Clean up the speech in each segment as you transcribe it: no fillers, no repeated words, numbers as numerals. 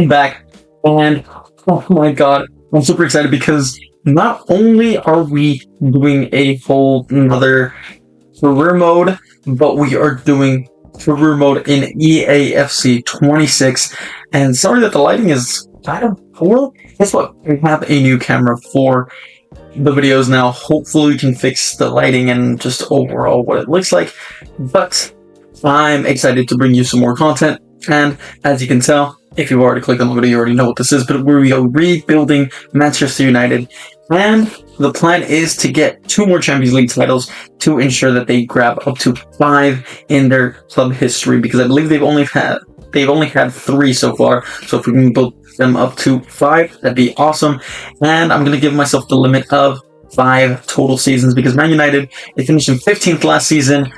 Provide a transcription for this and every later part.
back, and oh my god, I'm super excited because not only are we doing a whole another career mode, but we are doing career mode in EAFC 26. And sorry that the lighting is kind of poor. Guess what? We have a new camera for the videos now. Hopefully we can fix the lighting and just overall what it looks like. But I'm excited to bring you some more content. And as you can tell, if you've already clicked on the video, you already know what this is, but we are rebuilding Manchester United. And the plan is to get 2 more Champions League titles to ensure that they grab up to 5 in their club history, because I believe they've only had 3 so far. So if we can build them up to 5, that'd be awesome. And I'm going to give myself the limit of 5 total seasons, because Man United, they finished in 15th last season,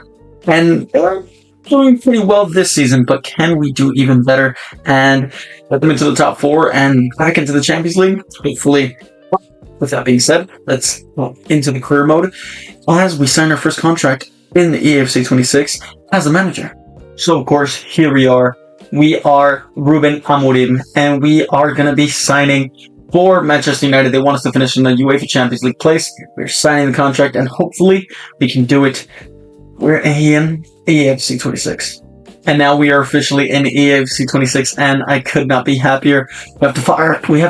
and they're doing pretty well this season, but can we do even better and get them into the top 4 and back into the Champions League? Hopefully. With that being said, let's go into the career mode as we sign our first contract in the EAFC 26 as a manager. So of course, here we are. We are Ruben Amorim, and we are going to be signing for Manchester United. They want us to finish in the UEFA Champions League place. We're signing the contract, and hopefully we can do it. We're in EAFC 26. And now we are officially in EAFC 26, and I could not be happier. We have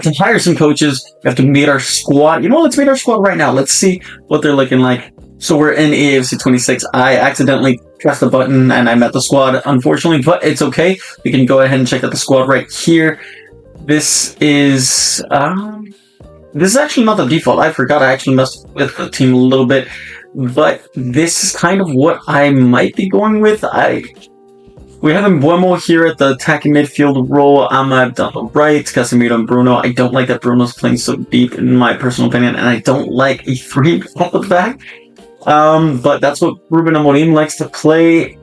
to hire some coaches. We have to meet our squad. You know what? Let's meet our squad right now. Let's see what they're looking like. So we're in EAFC 26. I accidentally pressed the button and I met the squad, unfortunately, but it's okay. We can go ahead and check out the squad right here. This is actually not the default. I forgot I actually messed with the team a little bit, but this is kind of what I might be going with. We have Mbuemo here at the attacking midfield role. Ahmad on the right, Casemiro and Bruno. I don't like that Bruno's playing so deep, in my personal opinion, and I don't like a 3 at the back. But that's what Ruben Amorim likes to play.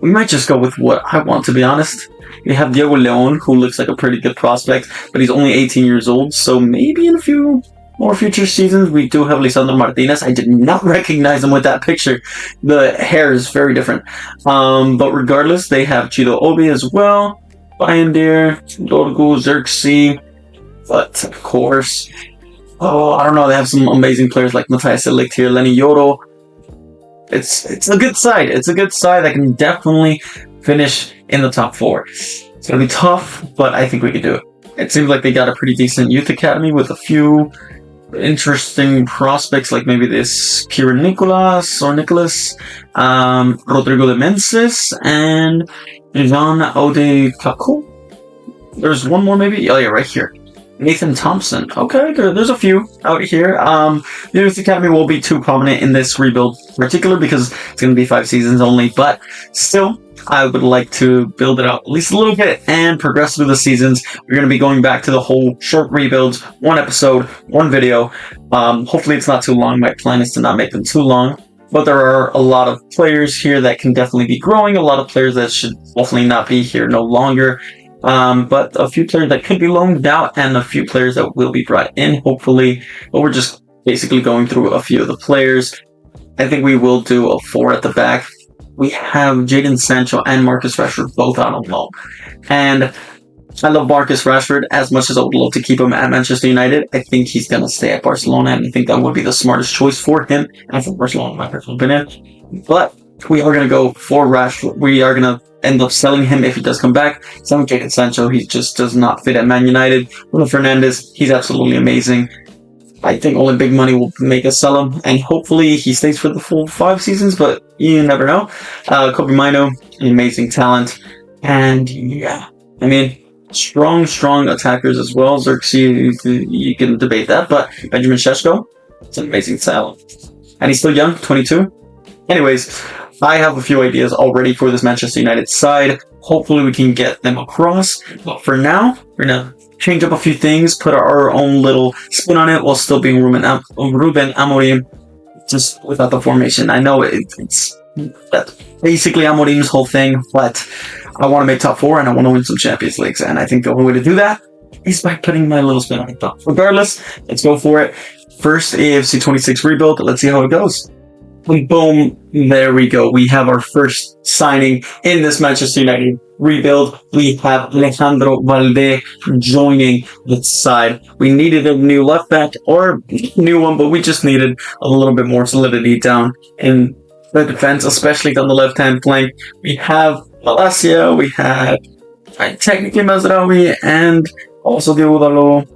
We might just go with what I want, to be honest. We have Diego Leon, who looks like a pretty good prospect, but he's only 18 years old, so maybe in a few more future seasons. We do have Lisandro Martinez. I did not recognize him with that picture. The hair is very different. But regardless, they have Chido Obi as well. Bayandir, Dorgu, Xerxes. But of course, I don't know. They have some amazing players like Matthias Delict here, Lenny Yoro. It's a good side. It's a good side that can definitely finish in the top 4. It's gonna be tough, but I think we can do it. It seems like they got a pretty decent youth academy with a few interesting prospects, like maybe this Kieran Nicolas, Rodrigo de Menses, and Jean Ode Kaku. There's one more maybe? Oh yeah, right here. Nathan Thompson. Okay, good. There's a few out here. The Youth Academy won't be too prominent in this rebuild in particular because it's going to be 5 seasons only, but still, I would like to build it out at least a little bit and progress through the seasons. We're going to be going back to the whole short rebuilds, 1 episode, 1 video. Hopefully it's not too long. My plan is to not make them too long. But there are a lot of players here that can definitely be growing, a lot of players that should definitely not be here no longer. But a few players that could be loaned out and a few players that will be brought in, hopefully. But we're just basically going through a few of the players. I think we will do a 4 at the back. We have Jadon Sancho and Marcus Rashford both out on loan. And I love Marcus Rashford as much as I would love to keep him at Manchester United. I think he's going to stay at Barcelona, and I think that would be the smartest choice for him and for Barcelona, in my personal opinion. But we are going to go for Rashford. We are going to end up selling him if he does come back. Same with Jadon Sancho. He just does not fit at Man United. Bruno Fernandes, he's absolutely amazing. I think only big money will make us sell him, and hopefully he stays for the full 5 seasons, but you never know. Kobe Mino, amazing talent. And yeah, I mean, strong attackers as well. Xerxes, you can debate that, but Benjamin Šeško, it's an amazing talent. And he's still young, 22. Anyways, I have a few ideas already for this Manchester United side. Hopefully we can get them across. But for now, we're going to change up a few things, put our own little spin on it while still being Ruben Amorim, just without the formation. I know it's basically Amorim's whole thing, but I want to make top 4 and I want to win some Champions Leagues. And I think the only way to do that is by putting my little spin on it. Regardless, let's go for it. First AFC 26 rebuild. Let's see how it goes. And boom, there we go. We have our first signing in this Manchester United rebuild. We have Alejandro Valde joining the side. We needed a new left back, or new one, but we just needed a little bit more solidity down in the defense, especially on the left-hand flank. We have Malacia, we have technically Mazraoui, and also Diodalo,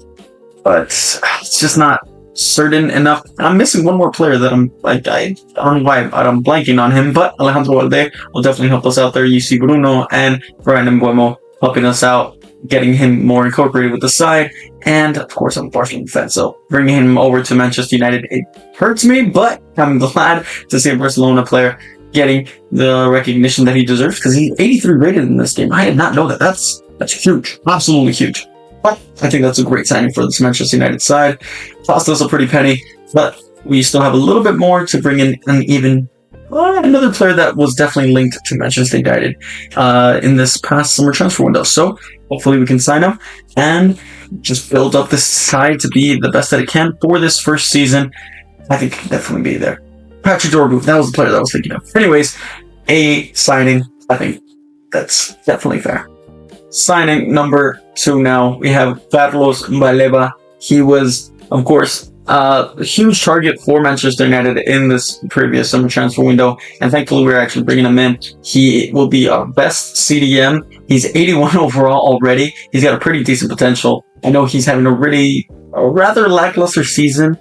but it's just not certain enough. I'm missing one more player that I don't know why I'm blanking on him, but Alejandro Valde will definitely help us out there. You see Bruno and Brian Mbuemo helping us out, getting him more incorporated with the side, and of course I'm a Barcelona fan, so bringing him over to Manchester United, it hurts me, but I'm glad to see a Barcelona player getting the recognition that he deserves, because he's 83 rated in this game. I did not know that. That's huge, absolutely huge. But I think that's a great signing for this Manchester United side. Cost us a pretty penny, but we still have a little bit more to bring in another player that was definitely linked to Manchester United in this past summer transfer window. So hopefully we can sign him and just build up this side to be the best that it can for this first season. I think it can definitely be there. Patrick Dorgu, that was the player that I was thinking of. Anyways, a signing, I think that's definitely fair. Signing number 2 now, we have Carlos Baleba. He was, of course, a huge target for Manchester United in this previous summer transfer window, and thankfully we're actually bringing him in. He will be our best CDM. He's 81 overall already. He's got a pretty decent potential. I know he's having a rather lackluster season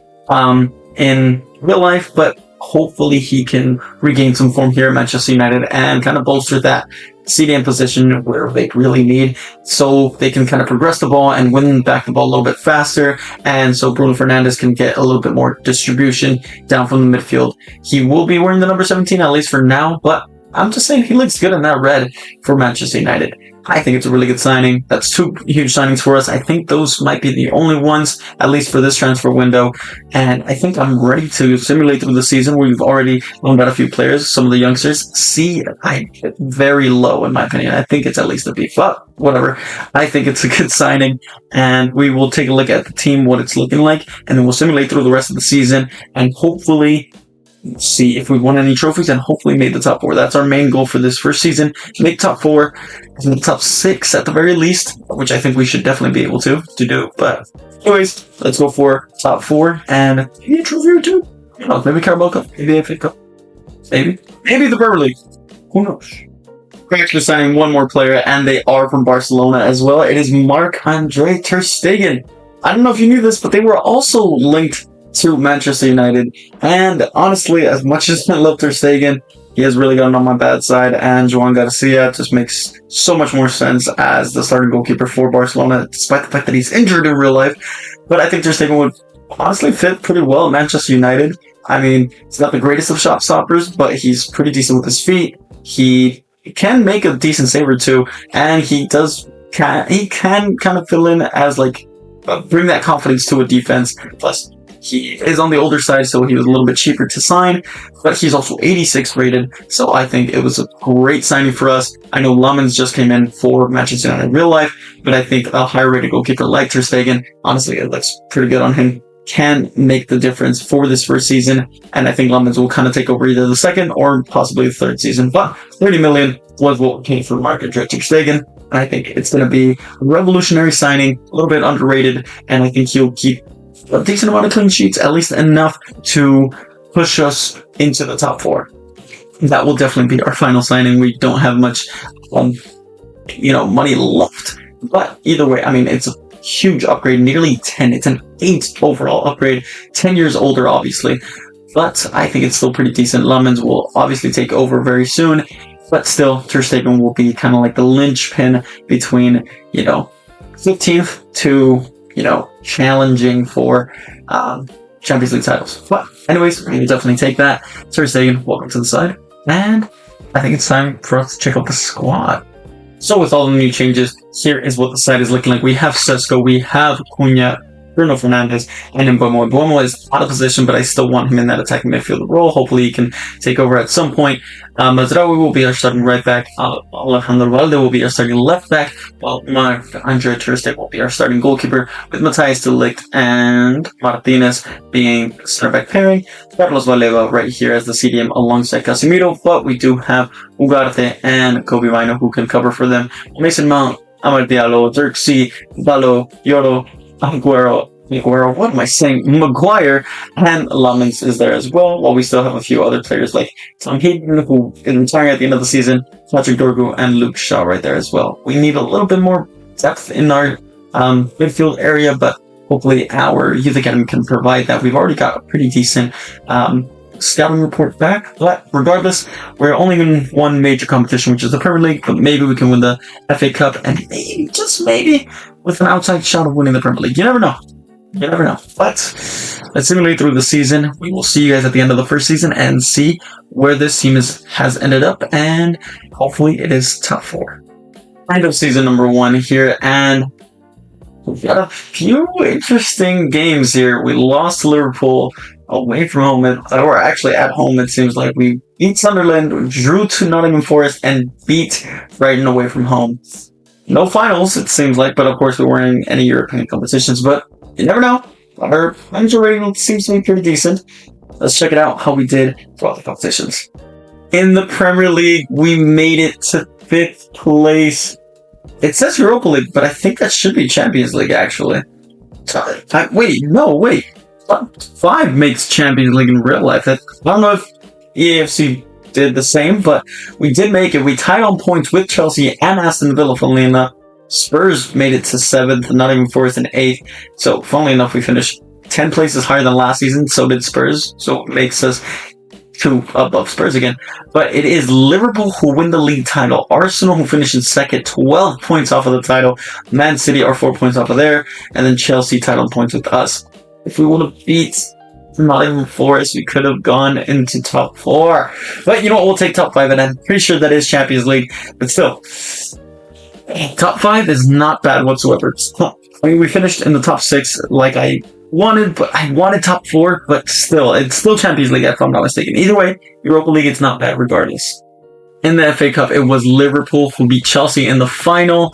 in real life, but hopefully he can regain some form here at Manchester United and kind of bolster that CDM position where they really need, so they can kind of progress the ball and win back the ball a little bit faster, and so Bruno Fernandes can get a little bit more distribution down from the midfield. He will be wearing the number 17, at least for now, but I'm just saying he looks good in that red for Manchester United. I think it's a really good signing. That's 2 huge signings for us. I think those might be the only ones, at least for this transfer window. And I think I'm ready to simulate through the season. We've already loaned out a few players, some of the youngsters. C, very low in my opinion. I think it's at least a B, but whatever. I think it's a good signing, and we will take a look at the team, what it's looking like, and then we'll simulate through the rest of the season, and hopefully see if we won any trophies and hopefully made the top 4. That's our main goal for this first season. Make top 4, and the top 6 at the very least, which I think we should definitely be able to do. But anyways, let's go for top 4 and maybe a trophy or 2. Maybe Carabao Cup, maybe FA Cup, maybe the Premier League. Who knows? We're actually signing one more player, and they are from Barcelona as well. It is Marc-Andre ter Stegen. I don't know if you knew this, but they were also linked to Manchester United, and honestly, as much as I love ter Stegen, he has really gotten on my bad side, and Joan Garcia just makes so much more sense as the starting goalkeeper for Barcelona, despite the fact that he's injured in real life. But I think ter Stegen would honestly fit pretty well at Manchester United. I mean, he's not the greatest of shot stoppers, but he's pretty decent with his feet. He can make a decent save or 2, and he can kind of fill in as bring that confidence to a defense. Plus, he is on the older side, so he was a little bit cheaper to sign, but he's also 86 rated, so I think it was a great signing for us. I know Lamens just came in for Manchester United in real life, but I think a higher rated goalkeeper like ter Stegen, honestly, it looks pretty good on him, can make the difference for this first season, and I think Lamens will kind of take over either the second or possibly the third season, but 30 million was what we paid for Marc-Andre ter Stegen, and I think it's going to be a revolutionary signing, a little bit underrated, and I think he'll keep a decent amount of clean sheets, at least enough to push us into the top 4. That will definitely be our final signing. We don't have much, money left. But either way, I mean, it's a huge upgrade, nearly 10. It's an 8 overall upgrade, 10 years older, obviously. But I think it's still pretty decent. Lamens will obviously take over very soon. But still, ter Stegen will be kind of like the linchpin between, 15th to challenging for Champions League titles. But anyways, we will definitely take that. ter Stegen, welcome to the side. And I think it's time for us to check out the squad. So with all the new changes, here is what the side is looking like. We have Sesko, we have Cunha, Bruno Fernandes, and Mbeumo. Mbeumo is out of position, but I still want him in that attacking midfield role. Hopefully he can take over at some point. Mazraoui will be our starting right back. Alejandro Valde will be our starting left back, while Andre Ter Stegen will be our starting goalkeeper, with Matthias de Ligt and Martinez being center back pairing. Carlos Valeva right here as the CDM alongside Casemiro, but we do have Ugarte and Kobe Mino who can cover for them. Mason Mount, Amad Diallo, Xerxes, Balo, Yoro, Aguero, what am I saying? Maguire and Lamens is there as well, while we still have a few other players like Tom Hayden, who is retiring at the end of the season, Patrick Dorgu, and Luke Shaw right there as well. We need a little bit more depth in our midfield area, but hopefully our youth academy can provide that. We've already got a pretty decent scouting report back, but regardless, we're only in one major competition, which is the Premier League, but maybe we can win the FA Cup, and maybe, just maybe, with an outside shot of winning the Premier League. You never know. You never know. But let's simulate through the season. We will see you guys at the end of the first season and see where this team has ended up, and hopefully it is top 4. End of season number 1 here, and we've got a few interesting games here. We lost to Liverpool away from home, or actually at home. It seems like we beat Sunderland, drew to Nottingham Forest, and beat Brighton away from home. No finals, it seems like, but of course we weren't in any European competitions, but you never know. Our manager rating seems to be pretty decent. Let's check it out, how we did throughout the competitions. In the Premier League, we made it to 5th place. It says Europa League, but I think that should be Champions League, actually. Wait. Top 5 makes Champions League in real life. I don't know if EAFC did the same, but we did make it. We tied on points with Chelsea and Aston Villa, funnily enough. Spurs made it to 7th, Nottingham Forest in 8th. So, funnily enough, we finished 10 places higher than last season. So did Spurs. So it makes us 2 above Spurs again. But it is Liverpool who win the league title. Arsenal who finish in 2nd, 12 points off of the title. Man City are 4 points off of there. And then Chelsea tied on points with us. If we would have beat Nottingham Forest, we could have gone into top 4. But you know what? We'll take top 5, and I'm pretty sure that is Champions League. But still, top 5 is not bad whatsoever. I mean, we finished in the top 6 like I wanted, but I wanted top 4, but still, it's still Champions League if I'm not mistaken. Either way, Europa League, it's not bad regardless. In the FA Cup, it was Liverpool who beat Chelsea in the final.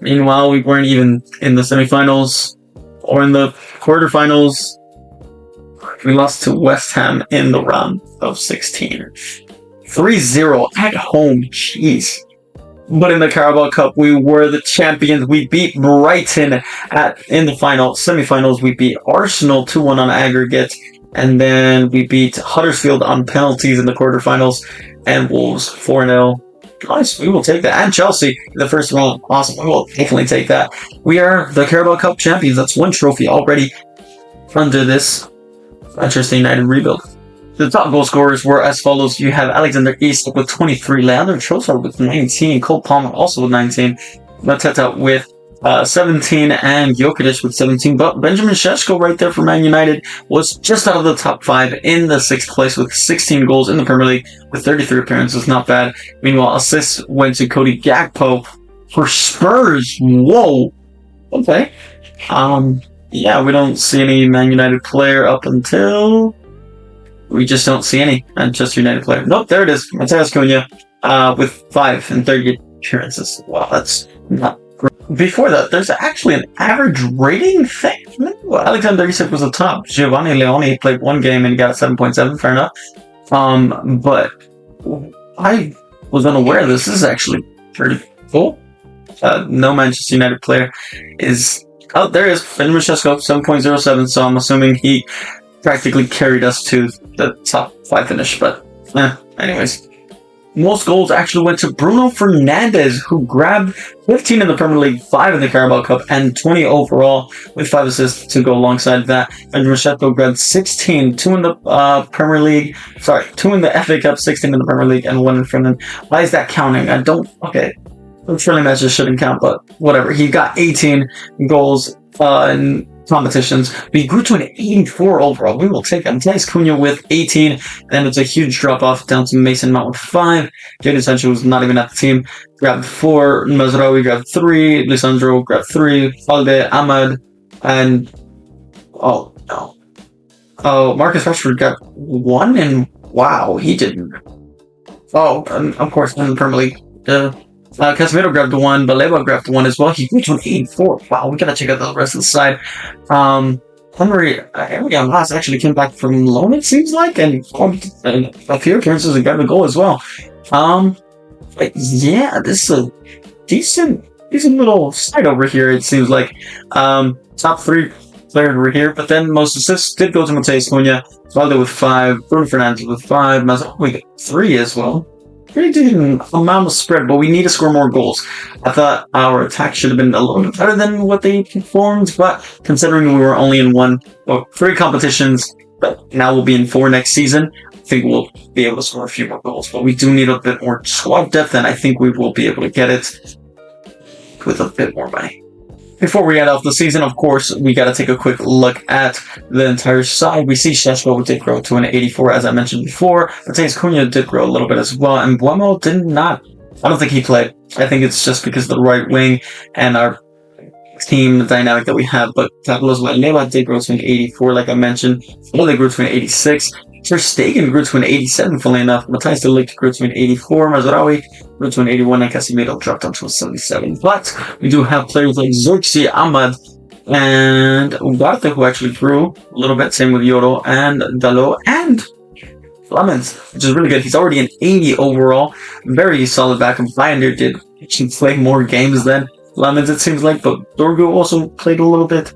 Meanwhile, we weren't even in the semifinals or in the quarterfinals. We lost to West Ham in the round of 16. 3-0 at home. Jeez. But in the Carabao Cup, we were the champions. We beat Brighton in the semifinals. We beat Arsenal 2-1 on aggregate. And then we beat Huddersfield on penalties in the quarterfinals. And Wolves 4-0. Nice, we will take that. And Chelsea in the first round. Awesome, we will definitely take that. We are the Carabao Cup champions. That's 1 trophy already under this Manchester United rebuild. The top goal scorers were as follows. You have Alexander Isak with 23, Leandro Trossard with 19, Cole Palmer also with 19, Mateta with 17, and Jokic with 17. But Benjamin Šeško right there for Man United was just out of the top 5 in the 6th place with 16 goals in the Premier League with 33 appearances. Not bad. Meanwhile, assists went to Cody Gakpo for Spurs. Whoa. Okay. Yeah, we don't see any Man United player up until... We just don't see any Manchester United player. Nope, there it is. Mateus Cunha with 5 and 30 appearances. Wow, that's not great. Before that, there's actually an average rating thing. Well, Alexander Isak was the top. Giovanni Leone played 1 game and got a 7.7, fair enough. But I was unaware this is actually pretty cool. No Manchester United player is... Oh, there is Benjamin Šeško, 7.07, so I'm assuming he practically carried us to the top 5 finish, but anyways. Most goals actually went to Bruno Fernandes, who grabbed 15 in the Premier League, 5 in the Carabao Cup, and 20 overall, with 5 assists to go alongside that. And Rashefo grabbed 16, 2 in the Premier League, 2 in the FA Cup, 16 in the Premier League, and 1 in Finland. Why is that counting? Okay. Friendly matches shouldn't count, but whatever. He got 18 goals in competitions. We grew to an 84 overall. We will take Mateus Cunha with 18. Then it's a huge drop off down to Mason Mount with 5. Jadon Sancho was not even at the team. Grabbed 4. Mazraoui grabbed 3. Lisandro grabbed 3. Valde, Ahmad, and Oh no. Oh, Marcus Rashford got one, and wow, he didn't. Oh, of course, in the Premier League. Casemiro grabbed one, Baleba grabbed one as well. He reached 184. Wow, we gotta check out the rest of the side. Um, Henry Haas actually came back from loan, it seems like, and a few appearances and got a goal as well. Um, but yeah, this is a decent little side over here, it seems like. Top three players were here, but then most assists did go to Mateus Cunha, Valde with 5, Bruno Fernandes with 5, Mazza, we got 3 as well. Pretty decent amount of spread, but we need to score more goals. I thought our attack should have been a little bit better than what they performed, but considering we were only in 3 competitions, but now we'll be in 4 next season, I think we'll be able to score a few more goals. But we do need a bit more squad depth, and I think we will be able to get it with a bit more money. Before we head off the season, of course, we got to take a quick look at the entire side. We see Sheshko did grow to an 84, as I mentioned before. Mateus Cunha did grow a little bit as well, and Buemo did not. I don't think he played. I think it's just because of the right wing and our team dynamic that we have. But Carlos Valeva did grow to an 84, like I mentioned. They grew to an 86. Ter Stegen grew to an 87, funnily enough. Matthijs de Ligt grew to an 84. Mazraoui grew to an 81, and Casemiro dropped down to a 77. But we do have players like Zirkzee, Ahmad, and Ugarte, who actually grew a little bit. Same with Yoro and Dalot and Lamens, which is really good. He's already an 80 overall. Very solid backup. Bayender did actually play more games than Lamens, it seems like, but Dorgu also played a little bit.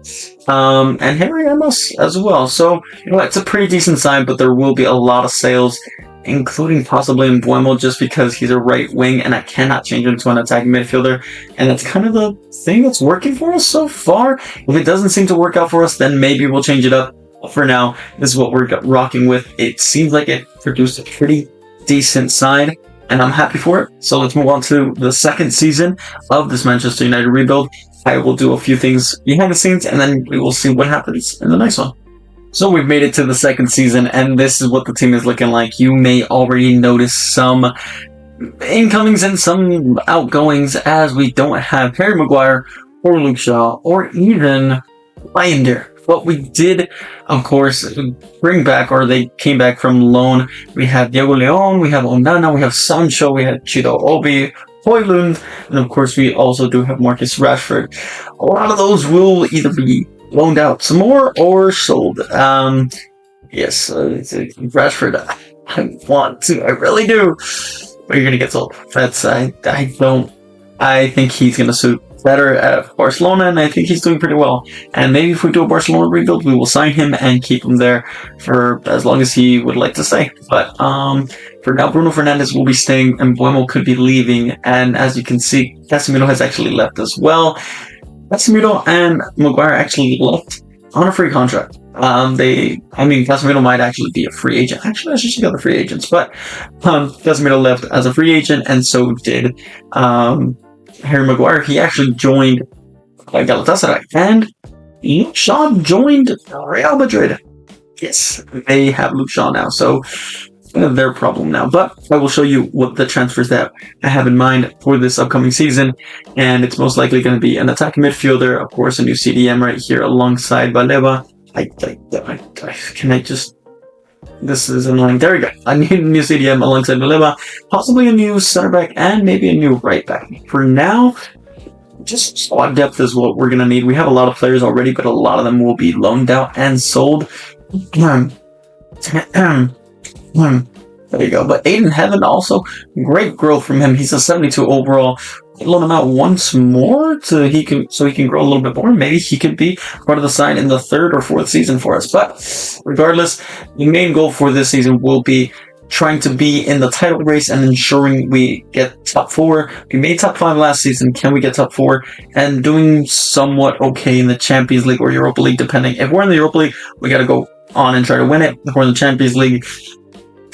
And Henry Amos as well. So, it's a pretty decent side, but there will be a lot of sales, including possibly in Buemo, just because he's a right wing and I cannot change him to an attacking midfielder. And that's kind of the thing that's working for us so far. If it doesn't seem to work out for us, then maybe we'll change it up. But for now, this is what we're rocking with. It seems like it produced a pretty decent side, and I'm happy for it. So let's move on to the second season of this Manchester United rebuild. I will do a few things behind the scenes, and then we will see what happens in the next one. So we've made it to the second season, and this is what the team is looking like. You may already notice some incomings and some outgoings, as we don't have Harry Maguire or Luke Shaw or even Bayender. What we did, of course, bring back, or they came back from loan. We have Diego Leon, we have Onana, we have Sancho, we have Chido Obi, Højlund, and of course we also do have Marcus Rashford. A lot of those will either be loaned out some more or sold. Yes, Rashford, I really do. But you're gonna get sold. I think he's gonna suit better at Barcelona, and I think he's doing pretty well. And maybe if we do a Barcelona rebuild, we will sign him and keep him there for as long as he would like to stay. But for now, Bruno Fernandes will be staying, and Buemo could be leaving. And as you can see, Casemiro has actually left as well. Casemiro and Maguire actually left on a free contract. Casemiro might actually be a free agent. Actually, I should check out the free agents. But Casemiro left as a free agent, and so did Harry Maguire. He actually joined Galatasaray, and Luke Shaw joined Real Madrid. Yes, they have Luke Shaw now, so it's kind of their problem now. But I will show you what the transfers that I have in mind for this upcoming season, and it's most likely going to be an attacking midfielder, of course, a new CDM right here alongside Baleba. This is annoying. There we go. I need a new CDM alongside Baleba, possibly a new center back, and maybe a new right back. For now, just squad depth is what we're going to need. We have a lot of players already, but a lot of them will be loaned out and sold. There you go. But Aiden Heaven also, great growth from him. He's a 72 overall. Loan him out once more so he can grow a little bit more. Maybe he could be part of the side in the third or fourth season for us. But regardless, the main goal for this season will be trying to be in the title race and ensuring we get top 4. We made top 5 last season. Can we get top 4? And doing somewhat okay in the Champions League or Europa League, depending. If we're in the Europa League, we got to go on and try to win it. If we're in the Champions League,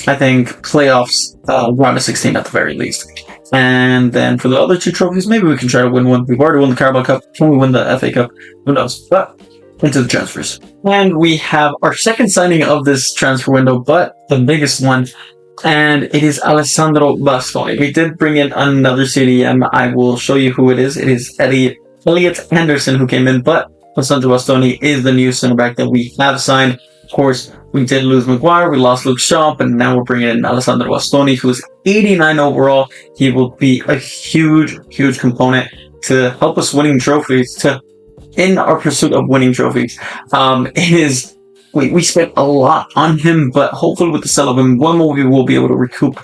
I think playoffs, round of 16 at the very least. And then for the other 2 trophies, maybe we can try to win one. We've already won the Carabao Cup. Can we win the FA Cup? Who knows? But into the transfers. And we have our second signing of this transfer window, but the biggest one. And it is Alessandro Bastoni. We did bring in another CDM. I will show you who it is. It is Elliot Anderson who came in, but Alessandro Bastoni is the new center back that we have signed. Of course, we did lose Maguire, we lost Luke Shaw, but now we're bringing in Alessandro Bastoni, who's 89 overall. He will be a huge component to help us winning trophies, in our pursuit of winning trophies. We spent a lot on him, but hopefully with the sale of him, we will be able to recoup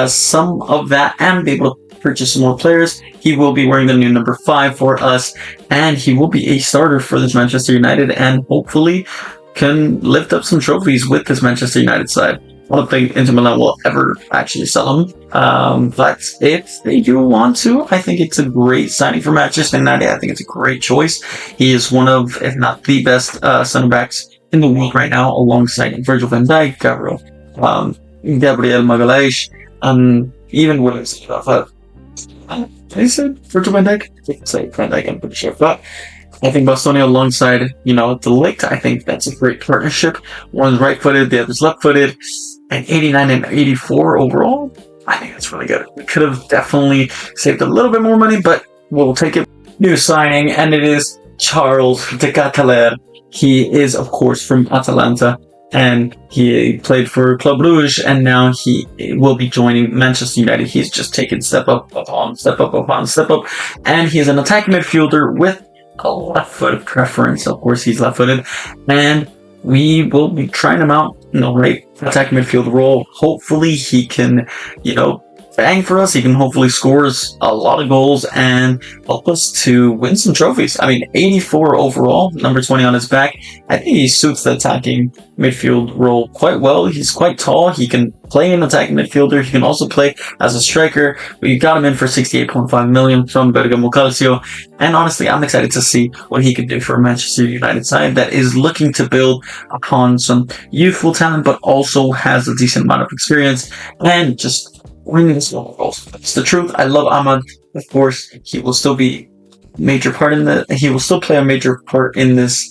some of that and be able to purchase some more players. He will be wearing the new number 5 for us, and he will be a starter for this Manchester United, and hopefully can lift up some trophies with this Manchester United side. I don't think Inter Milan will ever actually sell him, but if they do want to, I think it's a great signing for Manchester United. I think it's a great choice. He is one of, if not the best center backs in the world right now, alongside Virgil van Dijk, Gabriel Magalhaes, and even Williams. I said Virgil van Dijk? I think say Van Dijk, I'm pretty sure. But I think Bastoni alongside, De Ligt, I think that's a great partnership. One's right-footed, the other's left-footed, and 89 and 84 overall. I think that's really good. We could have definitely saved a little bit more money, but we'll take it. New signing, and it is Charles de Ketelaere. He is, of course, from Atalanta, and he played for Club Brugge, and now he will be joining Manchester United. He's just taken step up, and he is an attacking midfielder with a left-footed preference. Of course, he's left-footed, and we will be trying him out in the right attacking midfield role. Hopefully, he can, bang for us. He can hopefully score a lot of goals and help us to win some trophies. I mean, 84 overall, number 20 on his back. I think he suits the attacking midfield role quite well. He's quite tall. He can play an attacking midfielder. He can also play as a striker. We got him in for 68.5 million from Bergamo Calcio. And honestly, I'm excited to see what he can do for a Manchester United side that is looking to build upon some youthful talent, but also has a decent amount of experience and just winning this level of goals. It's the truth. I love Ahmad. Of course, he will still be he will still play a major part in this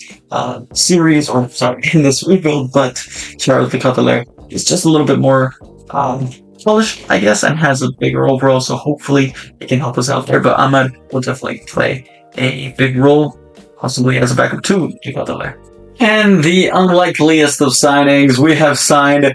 series, in this rebuild, but Charles de Ketelaere is just a little bit more polished, I guess, and has a bigger overall, so hopefully it can help us out there. But Ahmad will definitely play a big role, possibly as a backup to de Ketelaere. And the unlikeliest of signings, we have signed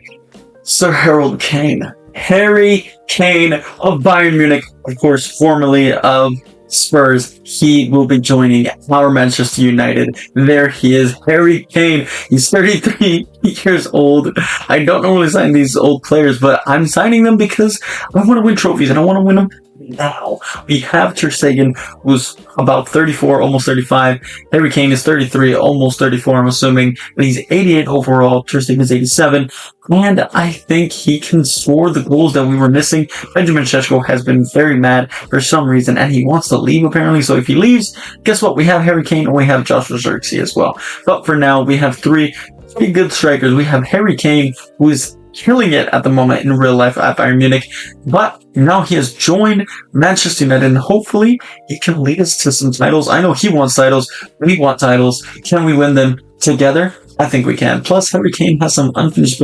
Sir Harold Kane. Harry Kane of Bayern Munich, of course, formerly of Spurs. He will be joining our Manchester United. There he is, Harry Kane. He's 33 years old. I don't normally sign these old players, but I'm signing them because I want to win trophies, and I want to win them now. We have Ter Stegen, who's about 34, almost 35. Harry Kane is 33, almost 34, I'm assuming. And he's 88 overall. Ter Stegen is 87. And I think he can score the goals that we were missing. Benjamin Šeško has been very mad for some reason, and he wants to leave apparently. So if he leaves, guess what? We have Harry Kane and we have Joshua Zirkzee as well. But for now, we have three pretty good strikers. We have Harry Kane, who is killing it at the moment in real life at Bayern Munich, but now he has joined Manchester United, and hopefully he can lead us to some titles. I know he wants titles, we want titles. Can we win them together? I think we can. Plus, Harry Kane has some unfinished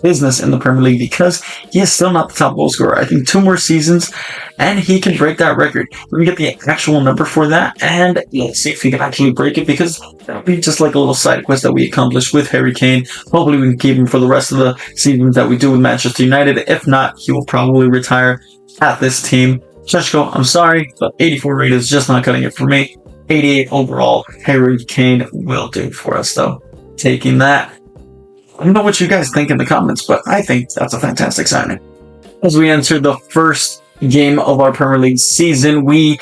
business in the Premier League because he is still not the top goal scorer. I think 2 more seasons and he can break that record. Let me get the actual number for that, and let's see if he can actually break it, because that'll be just like a little side quest that we accomplished with Harry Kane. Hopefully we can keep him for the rest of the seasons that we do with Manchester United. If not, he will probably retire at this team. Šeško, I'm sorry, but 84 rate is just not cutting it for me. 88 overall, Harry Kane will do for us though. Taking that. I don't know what you guys think in the comments, but I think that's a fantastic signing. As we enter the first game of our Premier League season, we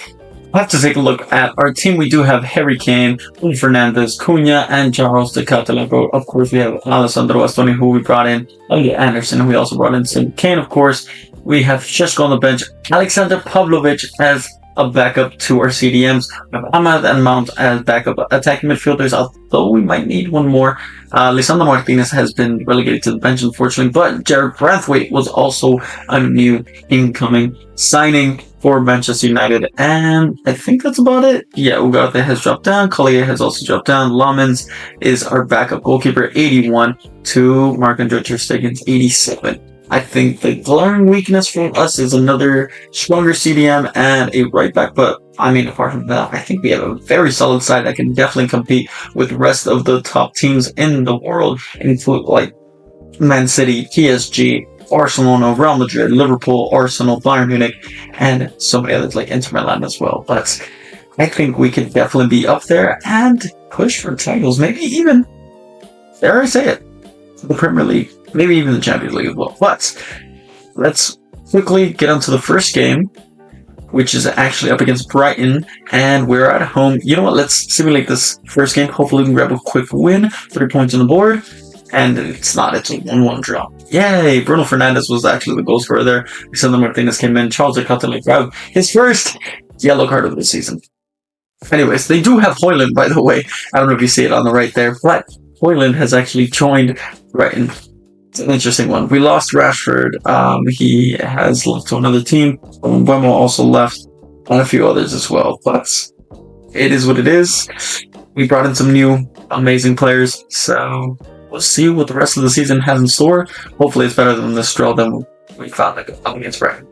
have to take a look at our team. We do have Harry Kane, Bruno Fernandes, Cunha, and Charles de Ketelaere. Of course, we have Alessandro Bastoni, who we brought in, Elliot Anderson, who we also brought in, Tim Kane, of course. We have Šeško on the bench, Alexander Pavlovic as a backup to our CDMs. We have Ahmad and Mount as backup attacking midfielders, although we might need one more. Lisandro Martinez has been relegated to the bench, unfortunately, but Jared Braithwaite was also a new incoming signing for Manchester United, and I think that's about it. Yeah, Ugarte has dropped down, Collier has also dropped down, Lamens is our backup goalkeeper, 81, to Marc-Andre Ter Stegen's 87. I think the glaring weakness for us is another stronger CDM and a right back. But I mean, apart from that, I think we have a very solid side that can definitely compete with the rest of the top teams in the world, include like Man City, PSG, Barcelona, Real Madrid, Liverpool, Arsenal, Bayern Munich, and so many others like Inter Milan as well. But I think we could definitely be up there and push for titles, maybe even, dare I say it, the Premier League, maybe even the Champions League as well. But let's quickly get onto the first game, which is actually up against Brighton, and we're at home. You know what? Let's simulate this first game. Hopefully we can grab a quick win, 3 points on the board. And it's not, it's a 1-1 draw. Yay! Bruno Fernandes was actually the goal scorer there. Alexander Martinez came in. Charles Ecatele grabbed his first yellow card of the season. Anyways, they do have Højlund, by the way. I don't know if you see it on the right there, but Højlund has actually joined Brighton. It's an interesting one. We lost Rashford. He has left to another team. Mbeumo also left, and a few others as well. But it is what it is. We brought in some new amazing players, so we'll see what the rest of the season has in store. Hopefully it's better than this draw than we found up against Brighton.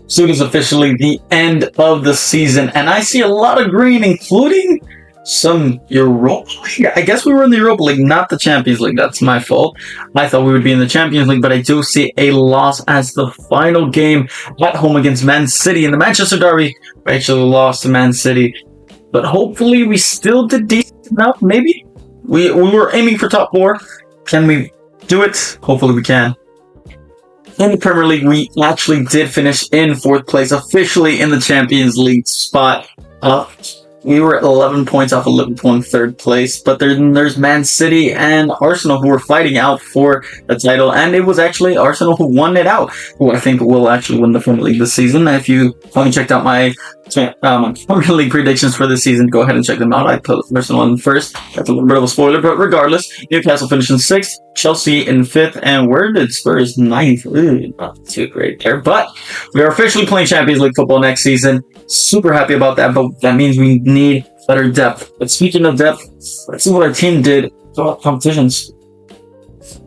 So it is officially the end of the season, and I see a lot of green, including some Europa League. I guess we were in the Europa League, not the Champions League. That's my fault. I thought we would be in the Champions League, but I do see a loss as the final game at home against Man City in the Manchester Derby. We actually lost to Man City, but hopefully we still did decent enough. Maybe we were aiming for top 4. Can we do it? Hopefully we can. In the Premier League, we actually did finish in 4th place, officially in the Champions League spot. We were 11 points off of Liverpool in 3rd place, but there's Man City and Arsenal who were fighting out for the title, and it was actually Arsenal who won it out, who I think will actually win the Premier League this season. If you haven't checked out my Premier League predictions for this season, go ahead and check them out. I put Arsenal in 1st. That's a little bit of a spoiler, but regardless, Newcastle finished in 6th, Chelsea in 5th, and where did Spurs 9th? Ooh, not too great there, but we are officially playing Champions League football next season. Super happy about that, but that means we need better depth. But speaking of depth, let's see what our team did throughout competitions.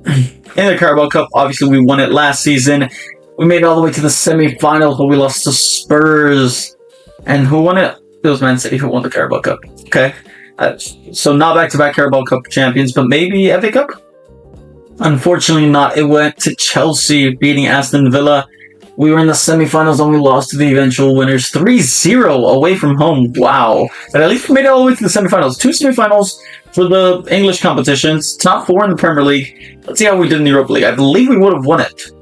In the Carabao Cup, obviously we won it last season. We made it all the way to the semi-finals, but we lost to Spurs. And who won it? It was Man City who won the Carabao Cup. Okay. So not back-to-back Carabao Cup champions, but maybe FA Cup? Unfortunately not. It went to Chelsea, beating Aston Villa. We were in the semi-finals and we lost to the eventual winners 3-0 away from home. Wow. But at least we made it all the way to the semi-finals. 2 semi-finals for the English competitions. Top 4 in the Premier League. Let's see how we did in the Europa League. I believe we would have won it.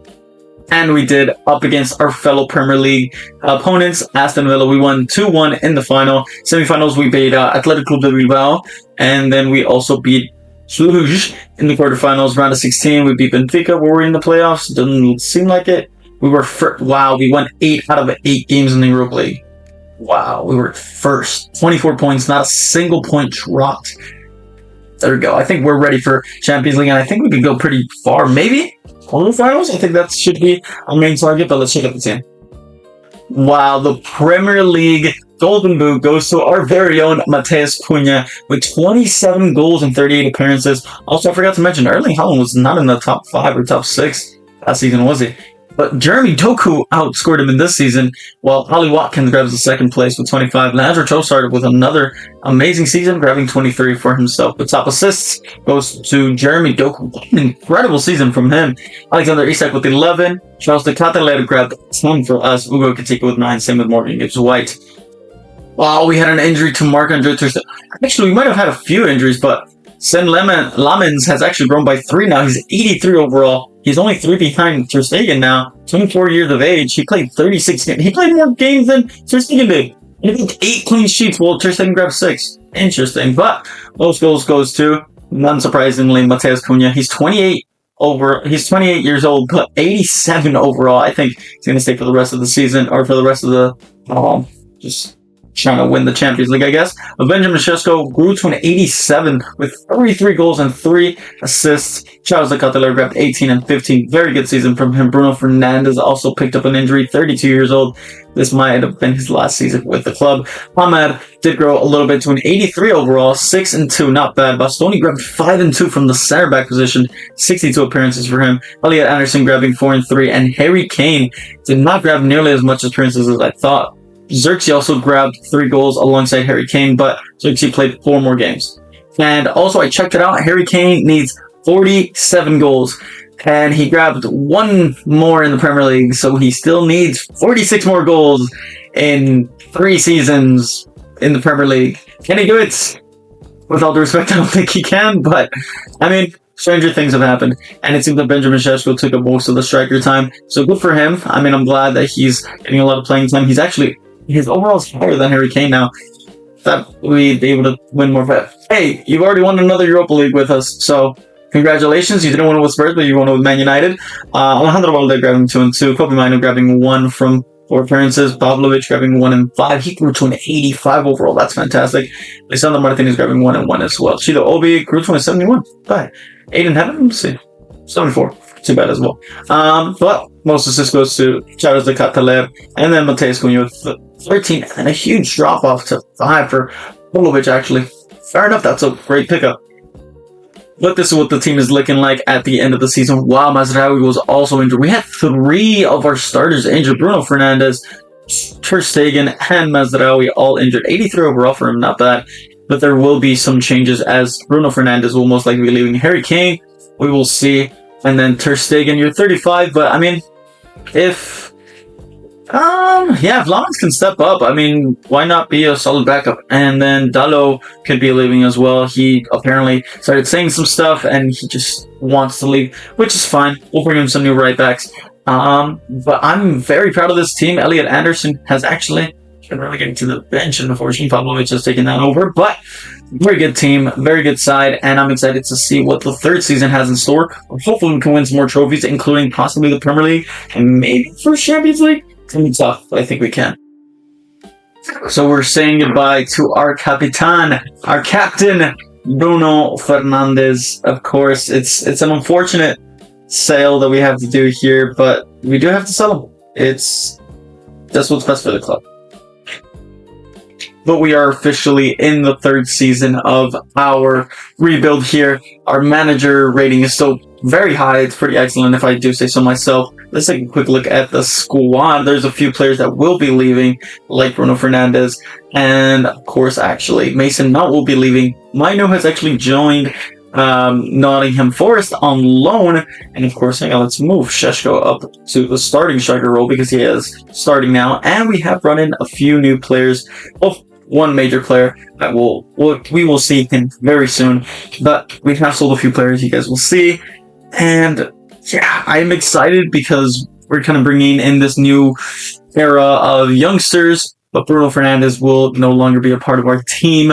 And we did up against our fellow Premier League opponents, Aston Villa. We won 2-1 in the final. Semi-finals, we beat Athletic Club de Bilbao. And then we also beat Sluj in the quarterfinals. Round of 16, we beat Benfica. Were we in the playoffs? Doesn't seem like it. We were wow, we won 8 out of 8 games in the Europa League. Wow, we were first. 24 points, not a single point dropped. There we go. I think we're ready for Champions League, and I think we can go pretty far. Maybe quarterfinals? I think that should be our main target, but let's check out the team. Wow, the Premier League Golden Boot goes to our very own Matheus Cunha with 27 goals and 38 appearances. Also, I forgot to mention, Erling Haaland was not in the top 5 or top 6 last season, was he? But Jeremy Doku outscored him in this season, while Ollie Watkins grabs the 2nd place with 25. Leandro Trossard with another amazing season, grabbing 23 for himself. The top assists goes to Jeremy Doku. What an incredible season from him. Alexander Isak with 11. Charles Ecatele grabbed 10 for us. Ugo Katika with 9. Same with Morgan Gibbs-White. Wow, we had an injury to Marc-Andre ter Stegen. Actually, we might have had a few injuries, but Sen Lamens has actually grown by 3 now. He's 83 overall. He's only 3 behind ter Stegen now. 24 years of age. He played 36 games. He played more games than ter Stegen did. He had 8 clean sheets while ter Stegen grabbed 6. Interesting. But most goals goes to, unsurprisingly, Matheus Cunha. He's 28 years old, but 87 overall. I think he's going to stay for the rest of the season, or for the rest of the just trying to win the Champions League, I guess. But Benjamin Šeško grew to an 87 with 33 goals and 3 assists. Charles Lecatelere grabbed 18 and 15. Very good season from him. Bruno Fernandes also picked up an injury, 32 years old. This might have been his last season with the club. Ahmed did grow a little bit to an 83 overall, 6 and 2, not bad. Bastoni grabbed 5 and 2 from the center back position, 62 appearances for him. Elliot Anderson grabbing 4 and 3, and Harry Kane did not grab nearly as much appearances as I thought. Xerxes also grabbed 3 goals alongside Harry Kane, but Xerxes played 4 more games. And also, I checked it out. Harry Kane needs 47 goals, and he grabbed 1 more in the Premier League, so he still needs 46 more goals in 3 seasons in the Premier League. Can he do it? With all due respect, I don't think he can, but, I mean, stranger things have happened, and it seems that Benjamin Šeško took up most of the striker time, so good for him. I mean, I'm glad that he's getting a lot of playing time. His overall is higher than Harry Kane now. That we'd be able to win more. But hey, you've already won another Europa League with us, so congratulations. You didn't win it with Spurs, but you won it with Man United. Alejandro Valde grabbing 2 and 2. Kobe Mino grabbing 1 from 4 appearances. Pavlovic grabbing 1 and 5. He grew to an 85 overall. That's fantastic. Lisandro Martinez grabbing 1 and 1 as well. Chido Obi grew to a 71. Bye. Aiden Heaven, let's see. 74. Too bad as well. But most assists goes to Charles Lecatelere, and then Mateus Cunha with 13, and a huge drop off to 5 for Pavlovic, actually. Fair enough, that's a great pickup. But this is what the team is looking like at the end of the season. Wow, Mazraoui was also injured. We had 3 of our starters injured. Bruno Fernandes, Ter Stegen, and Mazraoui all injured. 83 overall for him, not bad. But there will be some changes as Bruno Fernandes will most likely be leaving. Harry Kane, we will see. And then Ter Stegen, you're 35, but I mean, if Vlahovic can step up, I mean, why not be a solid backup? And then Dalot could be leaving as well. He apparently started saying some stuff, and he just wants to leave, which is fine. We'll bring him some new right backs. But I'm very proud of this team. Elliot Anderson has actually been relegated to the bench, and unfortunately, Pavlovic has taken that over, but very good team, very good side, and I'm excited to see what the 3rd season has in store. Hopefully we can win some more trophies, including possibly the Premier League, and maybe first Champions League. It's going to be tough, but I think we can. So we're saying goodbye to our Capitan, our captain, Bruno Fernandes. Of course, it's an unfortunate sale that we have to do here, but we do have to sell him. That's what's best for the club. But we are officially in the 3rd season of our rebuild here. Our manager rating is still very high. It's pretty excellent, if I do say so myself. Let's take a quick look at the squad. There's a few players that will be leaving, like Bruno Fernandes. And, of course, actually, Mason Mount will be leaving. Mino has actually joined Nottingham Forest on loan. And, of course, hang on, let's move Šeško up to the starting striker role because he is starting now. And we have run in a few new players. Oh, one major player that we will see him very soon, but we have sold a few players you guys will see, and yeah, I'm excited because we're kind of bringing in this new era of youngsters, but Bruno Fernandes will no longer be a part of our team.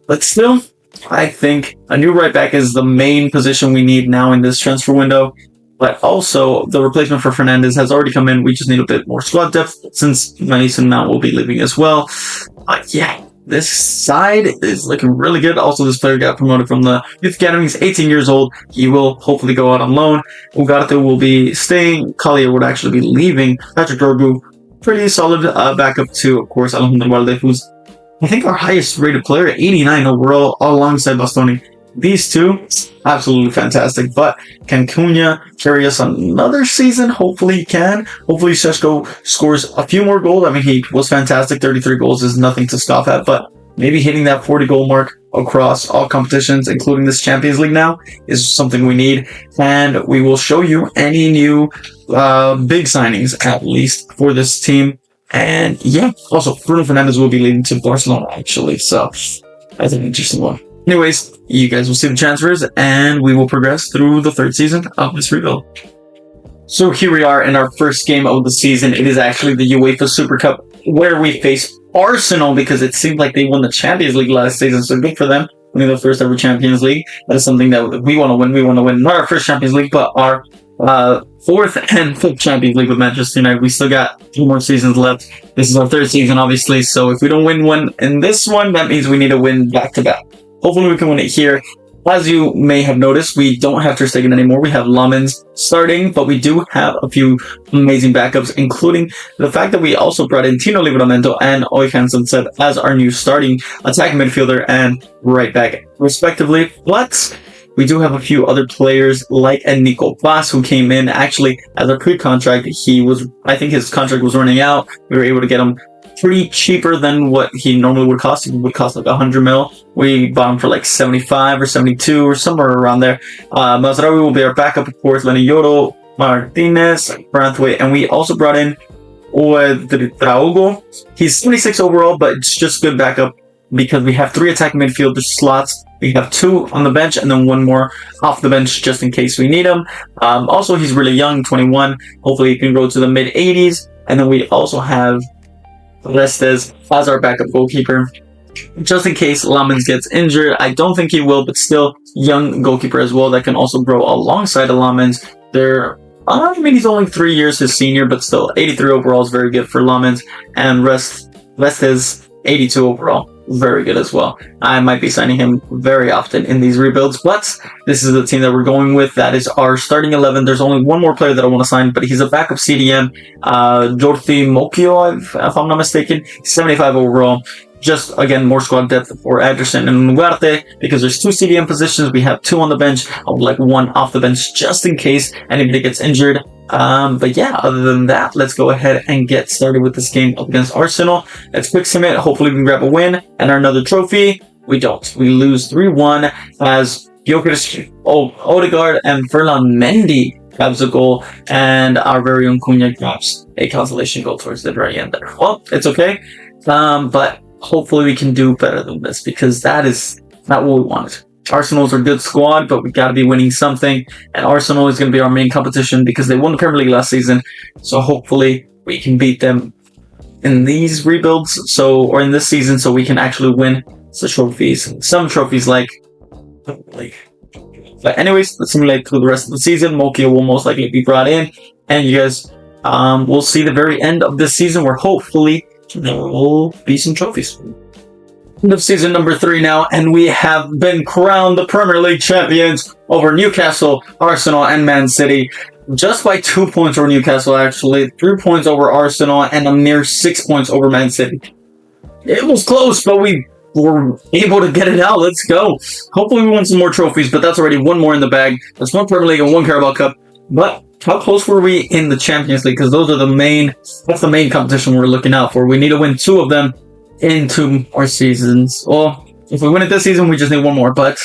But still, I think a new right back is the main position we need now in this transfer window. But also, the replacement for Fernandes has already come in. We just need a bit more squad depth since Mason Mount will be leaving as well. Yeah, this side is looking really good. Also, this player got promoted from the youth academy. He's 18 years old. He will hopefully go out on loan. Ugarte will be staying. Collier would actually be leaving. Patrick Dorgu, pretty solid backup to, of course, Alejandro Valde, who's, I think, our highest rated player, 89 overall, alongside Bastoni. These two, absolutely fantastic. But can Cunha carry us another season? Hopefully he can. Hopefully Šeško scores a few more goals. I mean, he was fantastic. 33 goals is nothing to scoff at. But maybe hitting that 40 goal mark across all competitions, including this Champions League now, is something we need. And we will show you any new big signings, at least, for this team. And yeah, also, Bruno Fernandes will be leading to Barcelona, actually. So that's an interesting one. Anyways, you guys will see the transfers, and we will progress through the 3rd season of this rebuild. So here we are in our first game of the season. It is actually the UEFA Super Cup, where we face Arsenal, because it seemed like they won the Champions League last season, so good for them, winning the first ever Champions League. That is something that we want to win. We want to win not our first Champions League, but our fourth and fifth Champions League with Manchester United. We still got 2 more seasons left. This is our 3rd season, obviously. So if we don't win one in this one, that means we need to win back to back. Hopefully we can win it here. As you may have noticed, we don't have Ter Stegen anymore. We have Lammens starting, but we do have a few amazing backups, including the fact that we also brought in Tino Livramento and Oyhansen said as our new starting attacking midfielder and right back, respectively. But we do have a few other players like Nico Plas, who came in actually as a pre-contract. I think his contract was running out. We were able to get him pretty cheaper than what he normally would cost. It would cost like 100 mil. We bought him for like 75 or 72 or somewhere around there. Mazraoui will be our backup, of course. Lenny Yoro, Martinez, Branthwaite, and we also brought in Draugo. He's 76 overall, but it's just good backup because we have 3 attacking midfielder slots. We have 2 on the bench and then 1 more off the bench just in case we need him. Also, he's really young, 21. Hopefully he can grow to the mid-80s. And then we also have Restes as our backup goalkeeper, just in case Lammens gets injured. I don't think he will, but still, young goalkeeper as well that can also grow alongside of Lammens. He's only 3 years his senior, but still, 83 overall is very good for Lammens, and Restes 82 overall. Very good as well. I might be signing him very often in these rebuilds, but this is the team that we're going with. That is our starting 11. There's only one more player that I want to sign, but he's a backup CDM. Jordi Mokio, if I'm not mistaken, 75 overall. Just, again, more squad depth for Anderson and Ugarte, because there's 2 CDM positions. We have 2 on the bench. I would like 1 off the bench just in case anybody gets injured. But yeah, other than that, let's go ahead and get started with this game up against Arsenal. Let's quick submit. Hopefully we can grab a win and another trophy. We don't. We lose 3-1 as Odegaard and Ferland Mendy grabs a goal, and our very own Cunha grabs a consolation goal towards the very end there. Well, it's okay. But hopefully we can do better than this, because that is not what we wanted. Arsenal's a good squad, but we got to be winning something, and Arsenal is going to be our main competition because they won the Premier League last season. So hopefully we can beat them in these rebuilds, or in this season, so we can actually win some trophies like League. But anyways, let's simulate through the rest of the season. Mokio will most likely be brought in, and you guys will see the very end of this season where hopefully there will be some trophies. End of season number 3 now, and we have been crowned the Premier League champions over Newcastle, Arsenal, and Man City. Just by 2 points over Newcastle, actually. 3 points over Arsenal, and a mere 6 points over Man City. It was close, but we were able to get it out. Let's go. Hopefully we win some more trophies, but that's already 1 more in the bag. That's 1 Premier League and 1 Carabao Cup. But how close were we in the Champions League? Because that's the main competition we're looking out for. We need to win 2 of them in 2 more seasons. Well, if we win it this season, we just need 1 more. But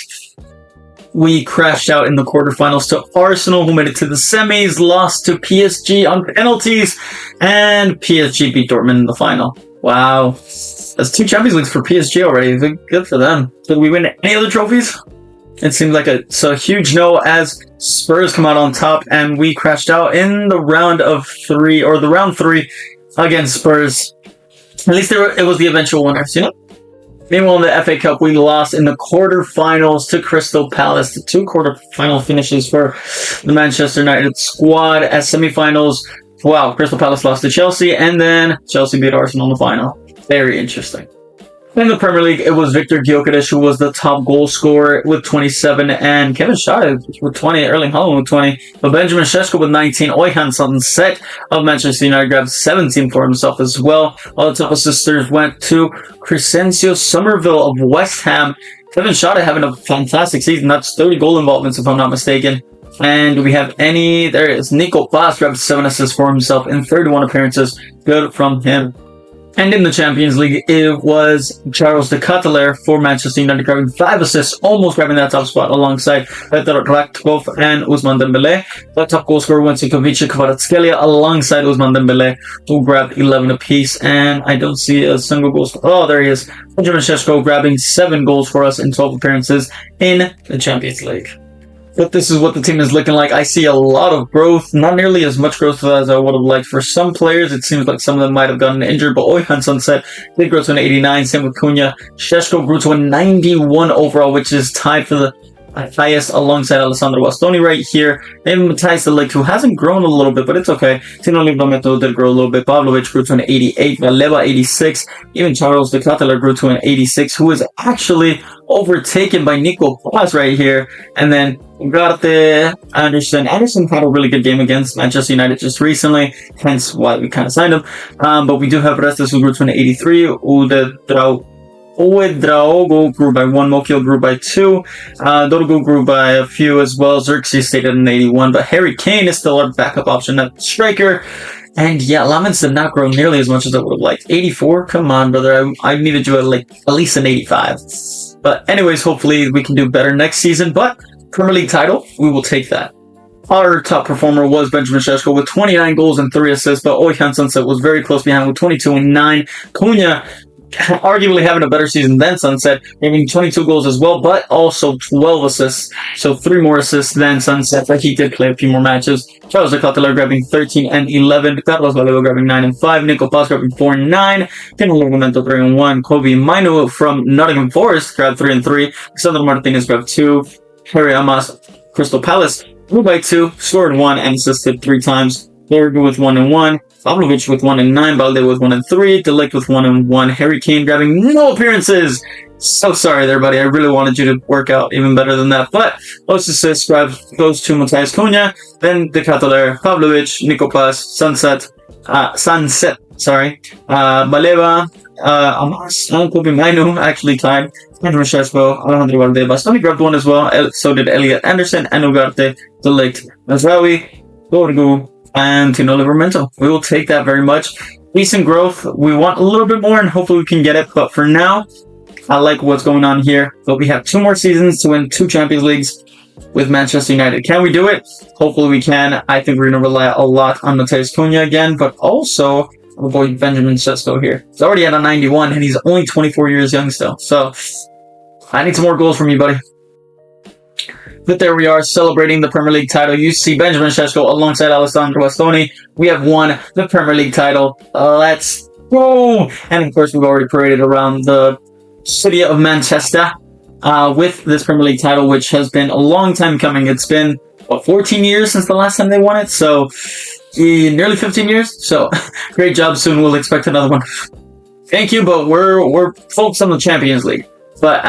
we crashed out in the quarterfinals to Arsenal, who made it to the semis, lost to PSG on penalties, and PSG beat Dortmund in the final. Wow. That's 2 Champions Leagues for PSG already. Good for them. Did we win any other trophies? It seems like it's a huge no, as Spurs come out on top, and we crashed out in the round 3 against Spurs. At least it was the eventual winners, you know? Meanwhile, in the FA Cup, we lost in the quarterfinals to Crystal Palace. The 2 quarterfinal finishes for the Manchester United squad. As semifinals, wow, Crystal Palace lost to Chelsea, and then Chelsea beat Arsenal in the final. Very interesting. In the Premier League, it was Viktor Gyökeres who was the top goal scorer with 27, and Kevin Schade with 20, Erling Haaland with 20, but Benjamin Šeško with 19, Oyhansen set of Manchester United grabbed 17 for himself as well. All the top assisters went to Crescencio Somerville of West Ham. Kevin Schade having a fantastic season. That's 30 goal involvements if I'm not mistaken. And do we have any? There it is. Nico Plas grabbed 7 assists for himself in 31 appearances. Good from him. And in the Champions League, it was Charles de Ketelaere for Manchester United grabbing 5 assists, almost grabbing that top spot alongside Petr Raktkov and Ousmane Dembélé. The top goal scorer went to Kovic Kvaratskhelia alongside Ousmane Dembélé, who grabbed 11 apiece. And I don't see a single goal scorer. Oh, there he is. Benjamin Šeško grabbing 7 goals for us in 12 appearances in the Champions League. But this is what the team is looking like. I see a lot of growth, not nearly as much growth as I would have liked for some players. It seems like some of them might have gotten injured, but Oyhansen said they grew to an 89, same with Cunha. Šeško grew to a 91 overall, which is tied for the highest alongside Alessandro Bastoni right here. And Matthijs de Ligt, who hasn't grown a little bit, but it's okay. Tino Livramento did grow a little bit. Pavlovic grew to an 88. Valeva 86. Even Charles de Ketelaere grew to an 86, who is actually overtaken by Nico Paz right here. And then Ugarte, Anderson. Anderson had a really good game against Manchester United just recently, hence why we kind of signed him. But we do have Restes, who grew to an 83. Ouedraogo grew by 1, Mokio grew by 2, Dorgu grew by a few as well, Xerxes stayed at an 81, but Harry Kane is still our backup option at striker. And yeah, Lamens did not grow nearly as much as I would have liked. 84? Come on, brother. I needed you at at least an 85. But anyways, hopefully we can do better next season. But Premier League title, we will take that. Our top performer was Benjamin Šeško with 29 goals and 3 assists, but Oyhan Sunset was very close behind with 22 and 9. Cunha arguably having a better season than Sunset, having 22 goals as well, but also 12 assists, so 3 more assists than Sunset, but he did play a few more matches. Charles de Ketelaere grabbing 13 and 11, Carlos Valero grabbing 9 and 5, Nico Paz grabbing 4 and 9, Tino Livramento 3 and 1, Kobe Mainu from Nottingham Forest grabbed 3 and 3, Sandro Martinez grabbed 2, Harry Amas, Crystal Palace grew by 2, scored 1 and assisted 3 times, Berger with 1 and 1, Pavlovic with 1 and 9, Balde with 1 and 3, De Ligt with 1 and 1, Harry Kane grabbing no appearances. So sorry there, buddy. I really wanted you to work out even better than that. But most assists goes to Matthijs Cunha, then De Ketelaere, Pavlovic, Nico Paz, Sunset, Baleva, Amas, and Kobe Mainu actually tied. Benjamin Šeško, Alejandro Valde, Bastoni grabbed 1 as well. So did Elliot Anderson, and Ugarte, De Ligt, Mazraoui, Dorgu, and Tino Livramento. We will take that very much. Decent growth. We want a little bit more, and hopefully we can get it. But for now, I like what's going on here. But we have 2 more seasons to win 2 Champions Leagues with Manchester United. Can we do it? Hopefully we can. I think we're going to rely a lot on Matthijs Cunha again, but also our boy Benjamin Šeško here. He's already at a 91, and he's only 24 years young still. So I need some more goals from you, buddy. But there we are, celebrating the Premier League title. You see Benjamin Šeško alongside Alessandro Bastoni. We have won the Premier League title. Let's go! And of course, we've already paraded around the city of Manchester with this Premier League title, which has been a long time coming. It's been, 14 years since the last time they won it? So, nearly 15 years. So, great job. Soon we'll expect another one. Thank you, but we're focused on the Champions League. But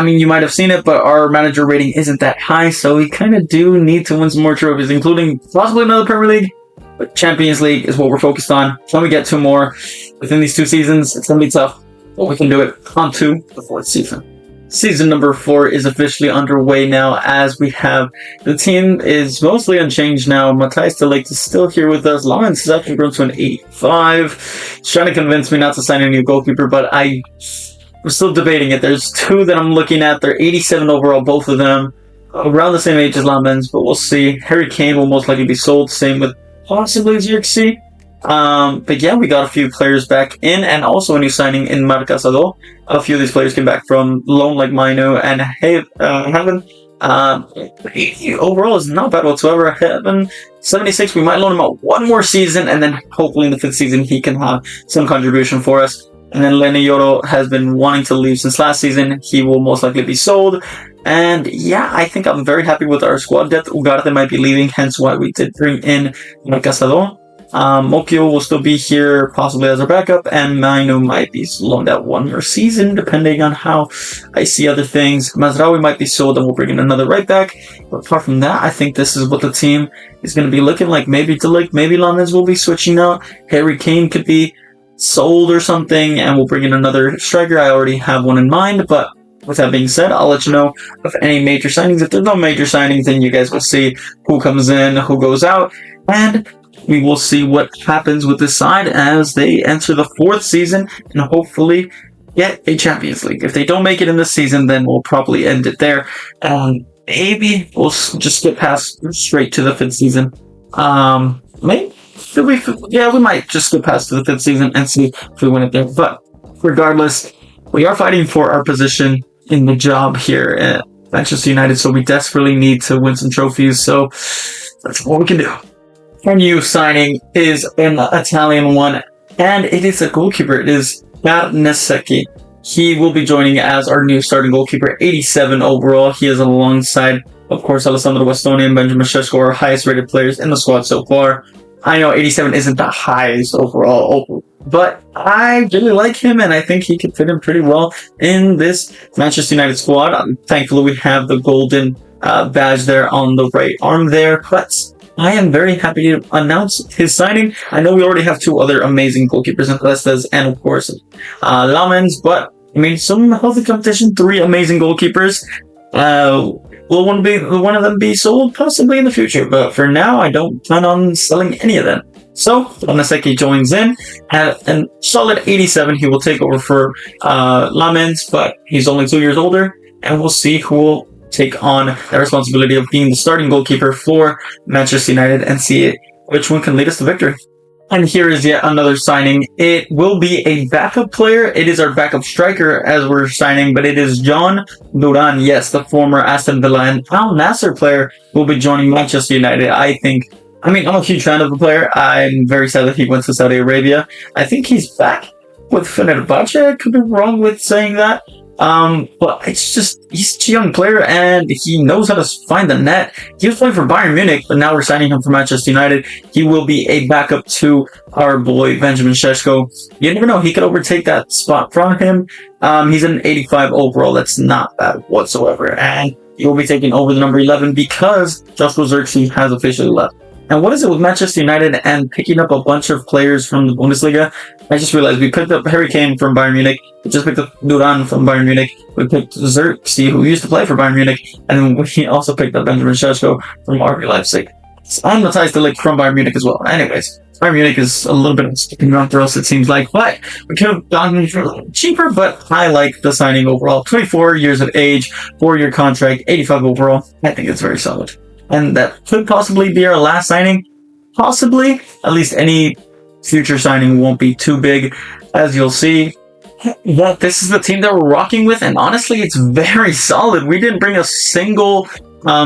you might have seen it, but our manager rating isn't that high, so we kind of do need to win some more trophies, including possibly another Premier League. But Champions League is what we're focused on. Can we get 2 more within these 2 seasons? It's going to be tough, but we can do it. On to the 4th season. Season number 4 is officially underway now, as we have the team is mostly unchanged now. Matthijs de Ligt is still here with us. Lawrence has actually grown to an 85. He's trying to convince me not to sign a new goalkeeper, but we're still debating it. There's 2 that I'm looking at. They're 87 overall, both of them. Around the same age as Lamens, but we'll see. Harry Kane will most likely be sold. Same with possibly Xerxes. But yeah, we got a few players back in, and also a new signing in Marcasado. A few of these players came back from loan, like Mainu and Heaven. 80 overall is not bad whatsoever. Heaven, 76, we might loan him out 1 more season, and then hopefully in the 5th season he can have some contribution for us. And then Lenny Yoro has been wanting to leave since last season. He will most likely be sold. And yeah, I think I'm very happy with our squad depth. Ugarte might be leaving, hence why we did bring in Casado. Mokio will still be here, possibly as our backup, and Mainu might be loaned out 1 more season, depending on how I see other things. Mazraoui might be sold, and we'll bring in another right back. But apart from that, I think this is what the team is going to be looking like. Maybe De Ligt, maybe Lamens will be switching out. Harry Kane could be sold or something, and we'll bring in another striker. I already have one in mind, but with that being said, I'll let you know of any major signings. If there's no major signings, then you guys will see who comes in, who goes out, and we will see what happens with this side as they enter the 4th season and hopefully get a Champions League. If they don't make it in this season, then we'll probably end it there. Maybe we'll just get past straight to the 5th season. Maybe. We might just skip past to the 5th season and see if we win it there. But regardless, we are fighting for our position in the job here at Manchester United, so we desperately need to win some trophies. So that's what we can do. Our new signing is an Italian one, and it is a goalkeeper. It is Garnesecchi. he will be joining as our new starting goalkeeper, 87 overall. He is alongside, of course, Alessandro Bastoni and Benjamin Šeško, our highest rated players in the squad so far. I know 87 isn't the highest overall, but I really like him, and I think he could fit in pretty well in this Manchester United squad. Thankfully, we have the golden badge there on the right arm there, but I am very happy to announce his signing. I know we already have two other amazing goalkeepers in Celestes and, of course, Lamens, but I mean, some healthy competition, three amazing goalkeepers. Will one of them be sold? Possibly in the future, but for now, I don't plan on selling any of them. So, Onaseki joins in at a solid 87. He will take over for Lamens, but he's only 2 years older, and we'll see who will take on the responsibility of being the starting goalkeeper for Manchester United and see which one can lead us to victory. And here is yet another signing. It will be a backup player. It is our backup striker as we're signing, but it is John Duran. Yes, the former Aston Villa and Al Nassr player will be joining Manchester United. I'm a huge fan of the player. I'm very sad that he went to Saudi Arabia. I think he's back with Fenerbahce. I could be wrong with saying that. But it's just, he's a young player and he knows how to find the net. He was playing for Bayern Munich, but now we're signing him for Manchester United. He will be a backup to our boy, Benjamin Šeško. You never know, he could overtake that spot from him. He's an 85 overall. That's not bad whatsoever. And he will be taking over the number 11 because Joshua Zirkzee has officially left. And what is it with Manchester United and picking up a bunch of players from the Bundesliga? I just realized we picked up Harry Kane from Bayern Munich. We just picked up Duran from Bayern Munich. We picked Zirkzee, who used to play for Bayern Munich. And we also picked up Benjamin Šeško from RB Leipzig. And Matthijs de Ligt from Bayern Munich as well. Anyways, Bayern Munich is a little bit of a sticking around for us, it seems like. But we could have gotten for a little cheaper, but I like the signing overall. 24 years of age, 4-year contract, 85 overall. I think it's very solid. And that could possibly be our last signing. Possibly. At least any future signing won't be too big, as you'll see. But this is the team that we're rocking with, and honestly, it's very solid. We didn't bring a single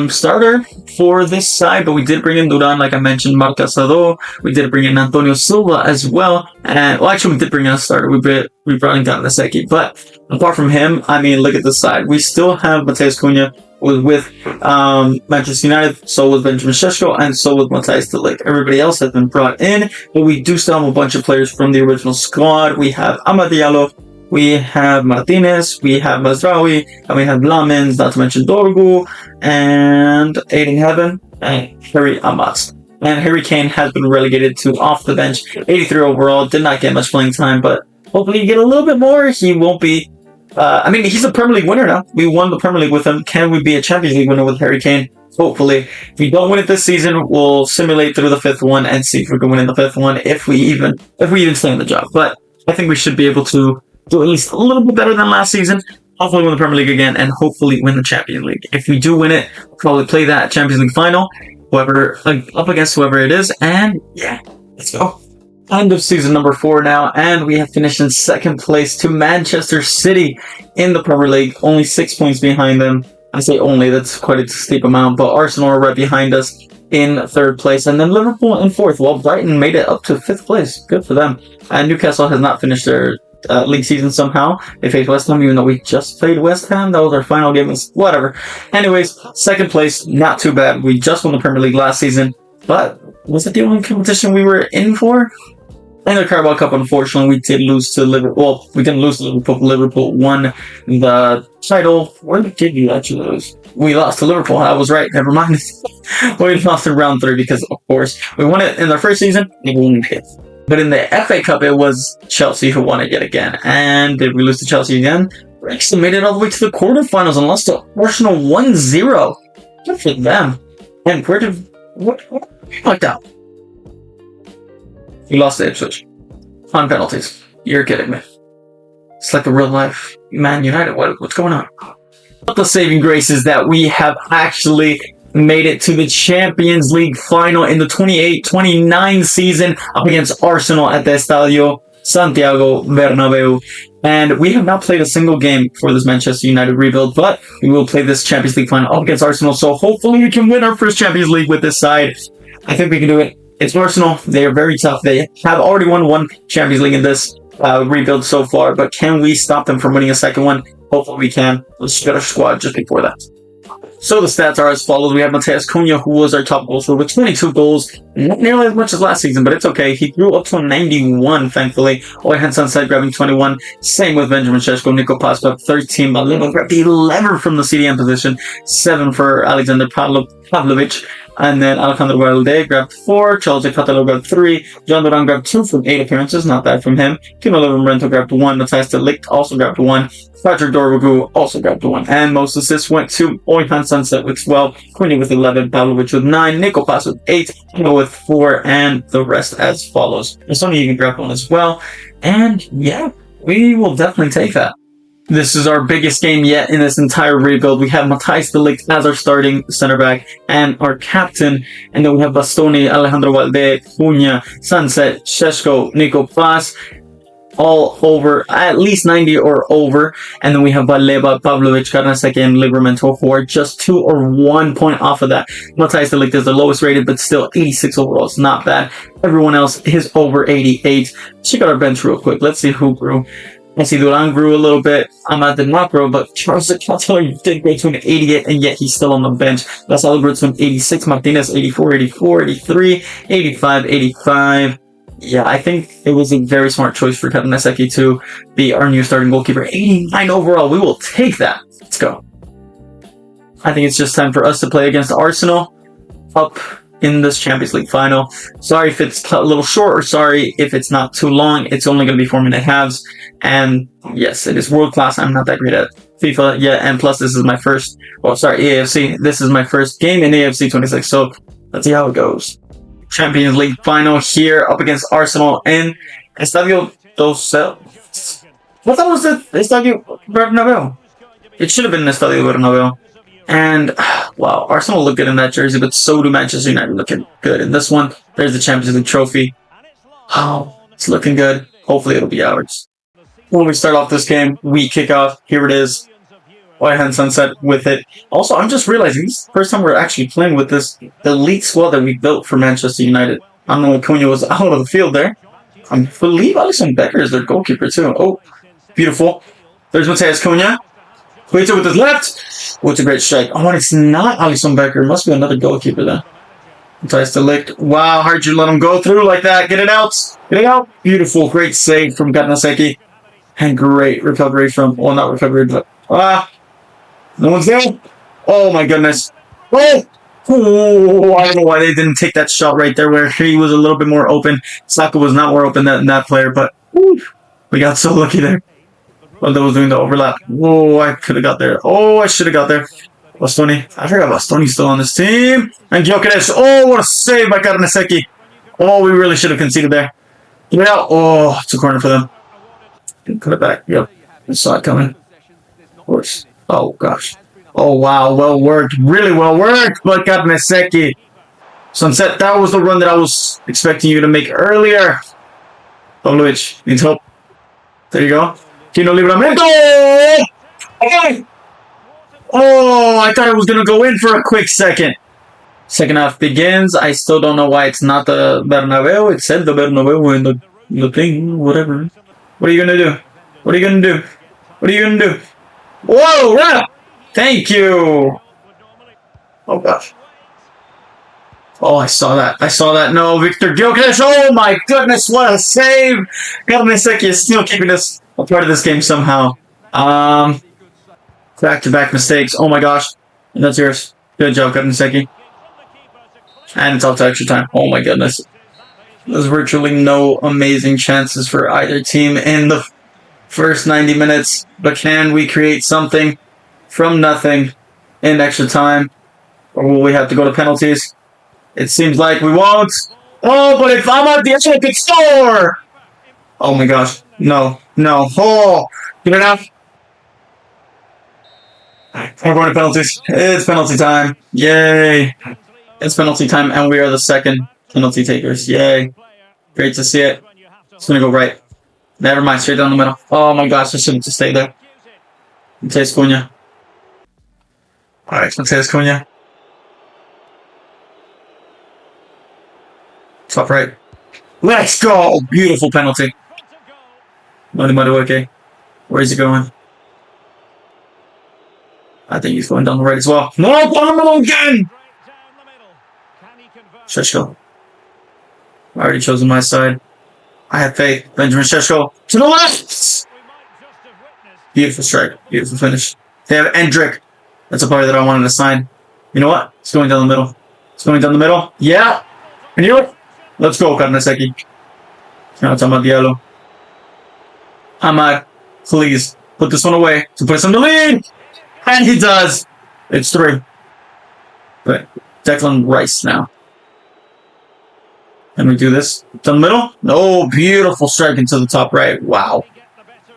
starter for this side, but we did bring in Duran, like I mentioned, Marc Casado. We did bring in Antonio Silva as well. And, well, actually, we did bring in a starter. We brought in Onaseki. But apart from him, I mean, look at this side. We still have Matheus Cunha with Manchester United, so was Benjamin Šeško, and so was Matthijs de Ligt. Everybody else has been brought in, but we do still have a bunch of players from the original squad. We have Amad Diallo, we have Martinez, we have Mazraoui, and we have Lamens, not to mention Dorgu, and Aiden Heaven, and Harry Amat. And Harry Kane has been relegated to off the bench, 83 overall, did not get much playing time, but hopefully you get a little bit more. He won't be he's a Premier League winner now. We won the Premier League with him. Can we be a Champions League winner with Harry Kane? Hopefully. If we don't win it this season, we'll simulate through the 5th one and see if we can win in the 5th one, if we even stay in the job. But I think we should be able to do at least a little bit better than last season. Hopefully win the Premier League again, and hopefully win the Champions League. If we do win it, we'll probably play that Champions League final, up against whoever it is, and yeah, let's go. End of season number 4 now, and we have finished in 2nd place to Manchester City in the Premier League, only 6 points behind them. I say only, that's quite a steep amount, but Arsenal are right behind us in 3rd place, and then Liverpool in 4th, while Brighton made it up to 5th place. Good for them. And Newcastle has not finished their league season somehow. They faced West Ham, even though we just played West Ham. That was our final game. Whatever. Anyways, 2nd place, not too bad. We just won the Premier League last season, but was it the only competition we were in for? In the Carabao Cup, unfortunately, we did lose to Liverpool. Well, we didn't lose to Liverpool. Liverpool won the title. Where did we actually lose? We lost to Liverpool. I was right. Never mind. We lost in round 3 because, of course, we won it in their first season. And we won it. But in the FA Cup, it was Chelsea who won it yet again. And did we lose to Chelsea again? We actually made it all the way to the quarterfinals and lost to Arsenal 1-0. Good for them. And what fucked out? We lost to Ipswich. On penalties. You're kidding me. It's like a real life Man United. What's going on? But the saving grace is that we have actually made it to the Champions League final in the 28-29 season up against Arsenal at the Estadio Santiago Bernabeu. And we have not played a single game for this Manchester United rebuild, but we will play this Champions League final up against Arsenal. So hopefully we can win our first Champions League with this side. I think we can do it. It's Arsenal. They are very tough. They have already won 1 Champions League in this rebuild so far, but can we stop them from winning a second one? Hopefully we can. Let's get our squad just before that. So the stats are as follows. We have Mateus Cunha, who was our top goal scorer with 22 goals. Not nearly as much as last season, but it's okay. He grew up to a 91, thankfully. Oihan Sunset grabbing 21. Same with Benjamin Sheshko. Nico Paspa, 13. Malino grabbed 11 from the CDM position. 7 for Alexander Pavlovic. And then Alejandro Valde grabbed 4. Chelsea Catalo grabbed 3. John Duran grabbed 2 from 8 appearances. Not bad from him. Kino Livermorento grabbed 1. Matthias de Ligt also grabbed 1. Patrick Dorwagu also grabbed 1. And most assists went to Oihan Sunset with 12. Quinny with 11. Pavlovic with 9. Nico Pass with 8. Kino with 4. And the rest as follows. Sony you can grab 1 as well. And yeah, we will definitely take that. This is our biggest game yet in this entire rebuild. We have Matthijs de Ligt as our starting center back and our captain. And then we have Bastoni, Alejandro Valde, Cunha, Sunset, Sheshko, Nico Paz, all over, at least 90 or over. And then we have Valeba, Pavlovic, Karnasek, and Livramento, who are just 2 or 1 point off of that. Matthijs de Ligt is the lowest rated, but still 86 overall. It's not bad. Everyone else is over 88. Check out our bench real quick. Let's see who grew. I see Duran grew a little bit. Ahmad did not grow, but Charles Cateller did grow to an 88, and yet he's still on the bench. Lasal grew to an 86. Martinez, 84, 84, 83, 85, 85. Yeah, I think it was a very smart choice for Kevin Neseki to be our new starting goalkeeper. 89 overall. We will take that. Let's go. I think it's just time for us to play against Arsenal up in this Champions League final. Sorry if it's a little short, or sorry if it's not too long. It's only going to be 4-minute halves. And yes, it is world class. I'm not that great at FIFA yet. And plus, this is my first, EAFC. This is my first game in EAFC 26. So let's see how it goes. Champions League final here up against Arsenal in Estadio dos. What that was the Estadio Bernabeu? It should have been Estadio Bernabeu. And, wow, Arsenal look good in that jersey, but so do Manchester United looking good in this one. There's the Champions League trophy. Oh, it's looking good. Hopefully it'll be ours. When we start off this game, we kick off. Here it is. Oihan Sunset with it. Also, I'm just realizing this is the first time we're actually playing with this elite squad that we built for Manchester United. I don't know if Cunha was out of the field there. I believe Alisson Becker is their goalkeeper too. Oh, beautiful. There's Mateus Cunha. Waits it with his left. Oh, it's a great strike. Oh, and it's not Alisson Becker. It must be another goalkeeper then. Tries to lick. Wow, how'd you let him go through like that? Get it out. Get it out. Beautiful. Great save from Gatnaseki. And great recovery from, well, not recovery, but, no one's there. Oh, my goodness. Oh! Oh, I don't know why they didn't take that shot right there where he was a little bit more open. Saka was not more open than that player, but we got so lucky there. Well, that was doing the overlap. Oh, I could have got there. Oh, I should have got there. Bastoni. I forgot Bastoni's still on this team. And Gyökeres. Oh, what a save by Karnaseki. Oh, we really should have conceded there. Yeah. Oh, it's a corner for them. Put it back. Yep. I saw it coming. Of course. Oh, gosh. Oh, wow. Well worked. Really well worked by Karnaseki. Sunset, that was the run that I was expecting you to make earlier. Pavlovic needs help. There you go. Kino Livramento! Okay. Oh, I thought it was going to go in for a quick second. Second half begins. I still don't know why it's not the Bernabeu. It said the Bernabeu in the thing, whatever. What are you going to do? What are you going to do? What are you going to do? Whoa, ref! Thank you. Oh, gosh. Oh, I saw that. I saw that. No, Victor Gyökeres. Oh, my goodness. What a save. Karnaseki is still keeping us a part of this game somehow. Back-to-back mistakes. Oh, my gosh. And that's yours. Good job, Karnaseki. And it's off to extra time. Oh, my goodness. There's virtually no amazing chances for either team in the first 90 minutes. But can we create something from nothing in extra time? Or will we have to go to penalties? It seems like we won't. Oh, but if I'm out the edge, I could score! Oh my gosh. No. No. Oh! Get it out. We're going to penalties. It's penalty time. Yay. It's penalty time, and we are the second penalty takers. Yay. Great to see it. It's going to go right. Never mind. Straight down the middle. Oh my gosh. I shouldn't just stay there. Mateus Cunha. Alright, Mateus Cunha. Top right. Let's go! Beautiful penalty. Madueke. Where is he going? I think he's going down the right as well. No, down the middle again! Sheshko. I already chosen my side. I have faith. Benjamin Sheshko to the left! Beautiful strike. Beautiful finish. They have Endrick. That's a player that I wanted to sign. You know what? It's going down the middle. It's going down the middle. Yeah! And you know what? Let's go, Karnaseki. Now it's Amad Diallo. Amad, please put this one away to put us in the lead! And he does! It's 3. But Declan Rice now. Can we do this? Down the middle? No, beautiful strike into the top right. Wow.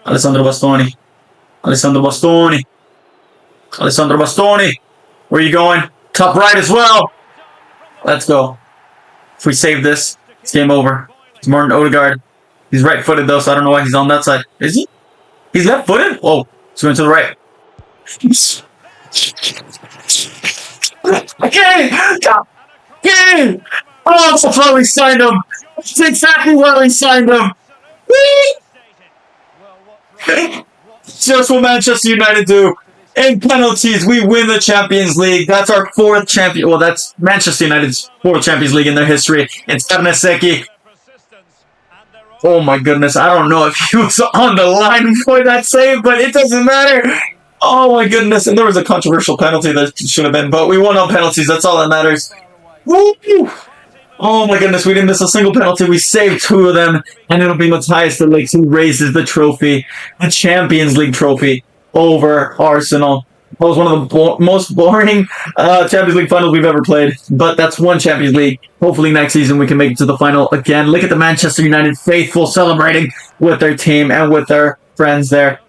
Alessandro Bastoni. Alessandro Bastoni. Alessandro Bastoni. Where are you going? Top right as well. Let's go. If we save this, it's game over. It's Martin Odegaard. He's right-footed though, so I don't know why he's on that side. Is he? He's left-footed? Whoa. He's going to the right. Okay! Oh, that's why we signed him! That's exactly why we signed him! Just what Manchester United do. In penalties, we win the Champions League. That's our 4th champion. Well, that's Manchester United's 4th Champions League in their history. It's Karnaseki. Oh my goodness, I don't know if he was on the line for that save, but it doesn't matter. Oh my goodness, and there was a controversial penalty that should have been, but we won on penalties. That's all that matters. Woo! Oh my goodness, we didn't miss a single penalty. We saved 2 of them, and it'll be Matthias de Ligt who raises the trophy, the Champions League trophy, over Arsenal. That was one of the most boring Champions League finals we've ever played, but that's one Champions League. Hopefully next season we can make it to the final again. Look at the Manchester United faithful celebrating with their team and with their friends there.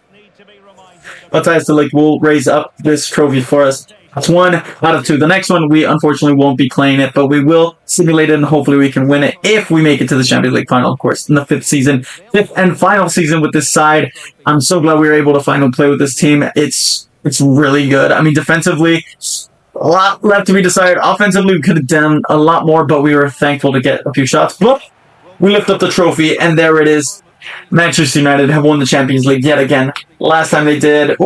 Matthias de Ligt will raise up this trophy for us. That's 1 out of 2. The next one, we unfortunately won't be playing it, but we will simulate it, and hopefully we can win it if we make it to the Champions League final, of course, in the 5th season. 5th and final season with this side. I'm so glad we were able to finally play with this team. It's really good. I mean, defensively, a lot left to be decided. Offensively, we could have done a lot more, but we were thankful to get a few shots. But we lift up the trophy, and there it is. Manchester United have won the Champions League yet again. Last time they did,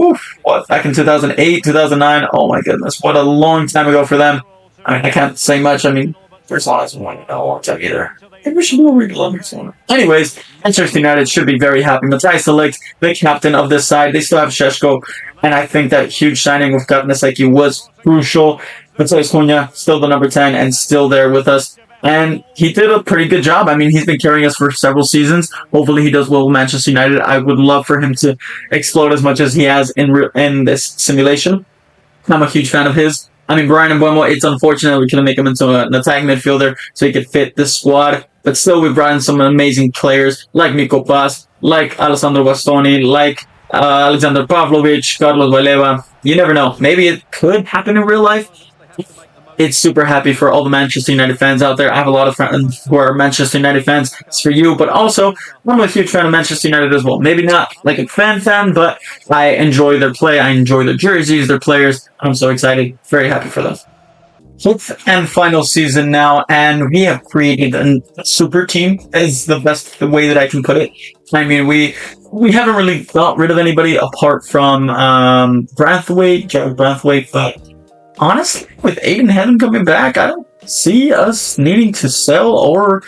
back in 2008, 2009. Oh my goodness, what a long time ago for them. I mean, I can't say much. I mean, first of all, it's won a long time either. Maybe we should go read the Anyways, Manchester United should be very happy. Matthias de Ligt, the captain of this side. They still have Sheshko, and I think that huge signing with Karnaseki was crucial. Matthias Cunha, still the number 10, and still there with us. And he did a pretty good job. I mean, he's been carrying us for several seasons. Hopefully he does well with Manchester United. I would love for him to explode as much as he has in this simulation. I'm a huge fan of his. I mean, Brian Mbeumo, it's unfortunate we couldn't make him into an attacking midfielder so he could fit this squad. But still, we've brought in some amazing players like Miko Paz, like Alessandro Bastoni, like Alexander Pavlovic, Carlos Valeva. You never know. Maybe it could happen in real life. It's super happy for all the Manchester United fans out there. I have a lot of friends who are Manchester United fans. It's for you, but also I'm a huge fan of Manchester United as well. Maybe not like a fan, but I enjoy their play. I enjoy their jerseys, their players. I'm so excited. Very happy for them. 5th and final season now, and we have created a super team, is the best way that I can put it. I mean, we haven't really got rid of anybody apart from Jared Brathwaite, but honestly, with Aiden Heaven coming back, I don't see us needing to sell or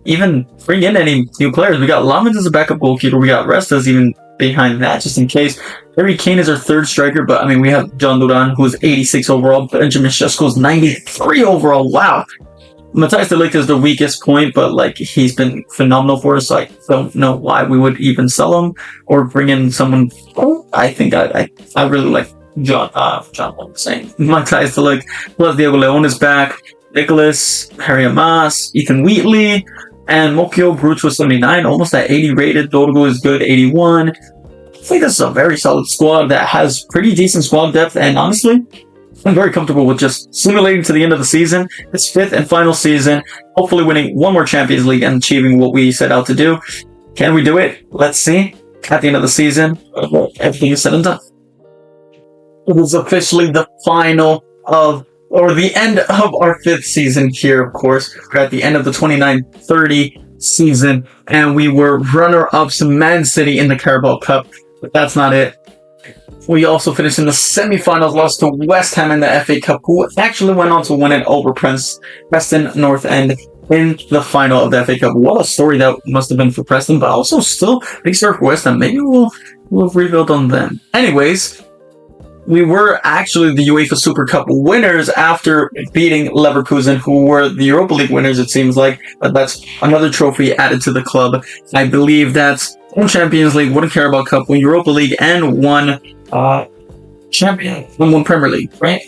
even bring in any new players. We got Lamens as a backup goalkeeper. We got Restas even behind that, just in case. Harry Kane is our 3rd striker, but I mean, we have John Duran, who is 86 overall. Benjamin Šeško is 93 overall. Wow. Matthias de Ligt is the weakest point, but like he's been phenomenal for us. So I don't know why we would even sell him or bring in someone. I think I really like John was saying. Matthias de Ligt, plus Diego Leon is back. Nicholas, Harry Amas, Ethan Wheatley, and Mokio Bruch was 79, almost at 80 rated. Dorgo is good, 81. I think this is a very solid squad that has pretty decent squad depth, and honestly, I'm very comfortable with just simulating to the end of the season. This 5th and final season, hopefully winning one more Champions League and achieving what we set out to do. Can we do it? Let's see. At the end of the season, everything is said and done. It is officially the final the end of our 5th season here, of course. We're at the end of the 29-30 season, and we were runner-ups Man City in the Carabao Cup. But that's not it. We also finished in the semi-finals, lost to West Ham in the FA Cup, who actually went on to win it over Preston North End in the final of the FA Cup. What a story that must have been for Preston, but also still big story for West Ham. Maybe we'll rebuild on them. Anyways, we were actually the UEFA Super Cup winners after beating Leverkusen, who were the Europa League winners, it seems like. But that's another trophy added to the club. I believe that's one Champions League, one Carabao Cup, one Europa League, and one one Premier League, right?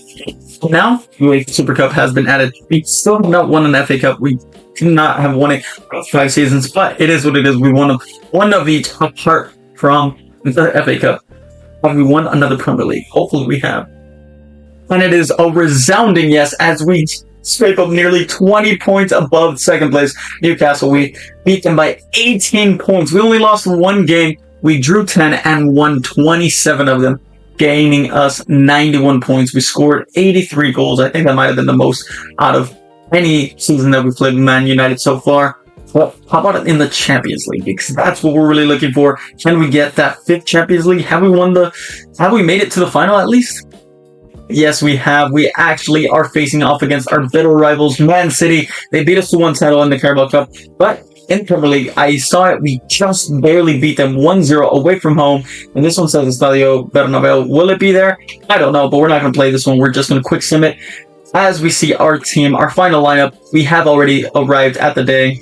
Now, UEFA Super Cup has been added. We still have not won an FA Cup. We do not have won it for 5 seasons, but it is what it is. We won one of each apart from the FA Cup. Have we won another Premier League? Hopefully we have. And it is a resounding yes as we scrape up nearly 20 points above second place Newcastle. We beat them by 18 points. We only lost one game. We drew 10 and won 27 of them, gaining us 91 points. We scored 83 goals. I think that might have been the most out of any season that we've played with Man United so far. Well, how about it in the Champions League? Because that's what we're really looking for. Can we get that 5th Champions League? Have we made it to the final at least? Yes, we have. We actually are facing off against our bitter rivals, Man City. They beat us to one title in the Carabao Cup. But in Premier League, I saw it. We just barely beat them 1-0 away from home. And this one says Estadio Bernabeu. Will it be there? I don't know, but we're not going to play this one. We're just going to quick sim it. As we see our team, our final lineup, we have already arrived at the day.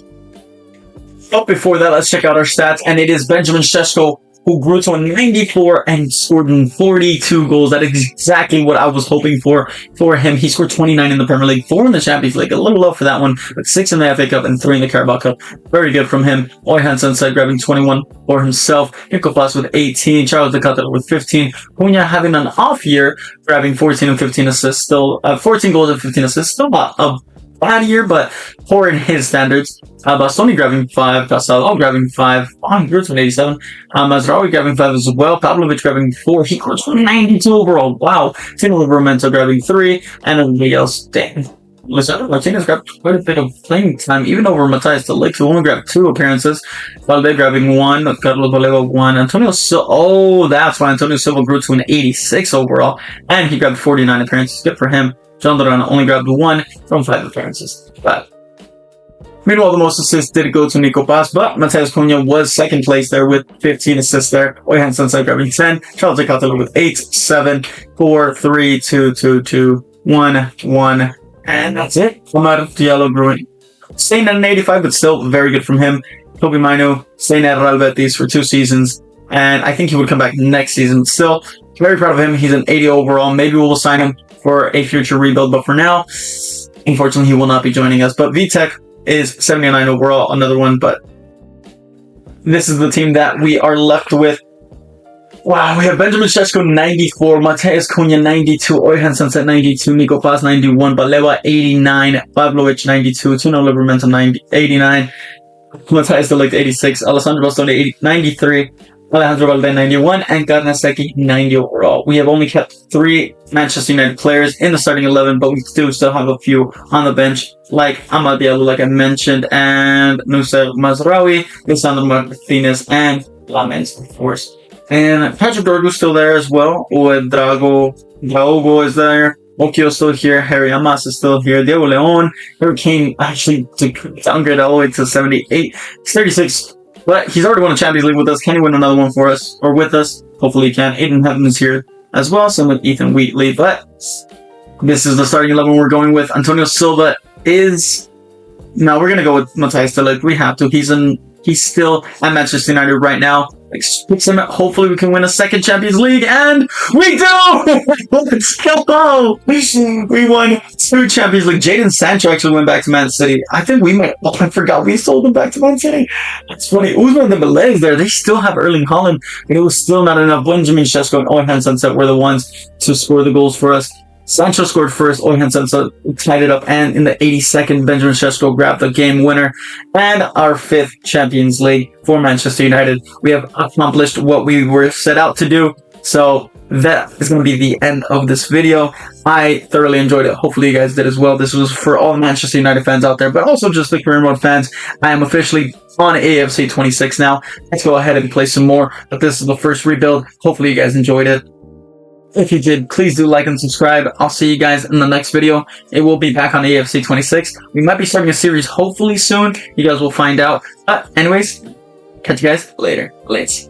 But before that, let's check out our stats. And it is Benjamin Šeško, who grew to a 94 and scored 42 goals. That is exactly what I was hoping for him. He scored 29 in the Premier League, 4 in the Champions League, a little low for that one, but 6 in the FA Cup and 3 in the Carabao Cup. Very good from him. Oyhan Sensei grabbing 21 for himself. Nico Plas with 18. Charles de Catalo with 15. Cunha having an off year, grabbing 14 and 15 assists. Still 14 goals and 15 assists. Still not a bad year, but poor in his standards. Bastoni grabbing 5, Casal grabbing 5, Grutzen 87, Mazraoui grabbing 5 as well, Pavlovic grabbing 4, he scores 92 overall, wow, Tino Livramento grabbing 3, and everybody else, dang. Lisandro Martinez grabbed quite a bit of playing time, even over Matthias de Ligt, who only grabbed 2 appearances, Valde grabbing 1, Carlos Valero 1, Antonio Silva, that's why Antonio Silva grew to an 86 overall, and he grabbed 49 appearances, good for him. John Duran only grabbed 1 from 5 appearances. But meanwhile, the most assists did go to Nico Paz, but Mateus Cunha was second place there with 15 assists there. Oyhan Sensei grabbing 10. Charles de Catalo with 8, 7, 4, 3, 2, 2, 2, 1, 1. And that's it. Omar Diallo growing. Staying at an 85, but still very good from him. Toby Mainu staying at Real Betis for 2 seasons. And I think he would come back next season. Still, very proud of him. He's an 80 overall. Maybe we'll sign him for a future rebuild, but for now, unfortunately, he will not be joining us. But Vitek is 79 overall, another one, but this is the team that we are left with. Wow, we have Benjamin Šeško 94, Mateus Cunha 92, Oyhan Sunset 92, Nico Paz 91, Baleva 89, Pavlovic 92, Tino Livramento 89, Matthias de Ligt 86, Alessandro Bastoni 93, Alejandro Valde 91, and Garnaseki 90 overall. We have only kept 3 Manchester United players in the starting 11, but we do still have a few on the bench, like Amad Diallo, like I mentioned, and Nusayr Mazraoui, Lisandro Martinez, and Lamens, of course. And Patrick Dorgu's still there as well, with Drago is there, Okio still here, Harry Amas is still here, Diego Leon, Harry Kane actually downgraded all the way to 78, 36. But he's already won a Champions League with us. Can he win another one for us? Or with us? Hopefully he can. Aiden Heaven is here as well. Same with Ethan Wheatley. But this is the starting 11 we're going with. Antonio Silva is... No, we're going to go with Matthias de Ligt. We have to. He's still at Manchester United right now. Hopefully we can win a 2nd Champions League, and we do! Let's go! We won 2 Champions League. Jadon Sancho actually went back to Man City. I think we might... Oh, I forgot. We sold him back to Man City. That's funny. Ousmane Dembélé is there. They still have Erling Haaland, but it was still not enough. Benjamin Šeško and Oyhan Sunset were the ones to score the goals for us. Sancho scored first, Oyhan Sunset tied it up, and in the 82nd, Benjamin Šeško grabbed the game winner and our 5th Champions League for Manchester United. We have accomplished what we were set out to do. So that is going to be the end of this video. I thoroughly enjoyed it. Hopefully you guys did as well. This was for all Manchester United fans out there, but also just the career mode fans. I am officially on EAFC 26 now. Let's go ahead and play some more, but this is the first rebuild. Hopefully you guys enjoyed it. If you did, please do like and subscribe. I'll see you guys in the next video. It will be back on EAFC 26. We might be starting a series hopefully soon. You guys will find out. But anyways, catch you guys later. Later.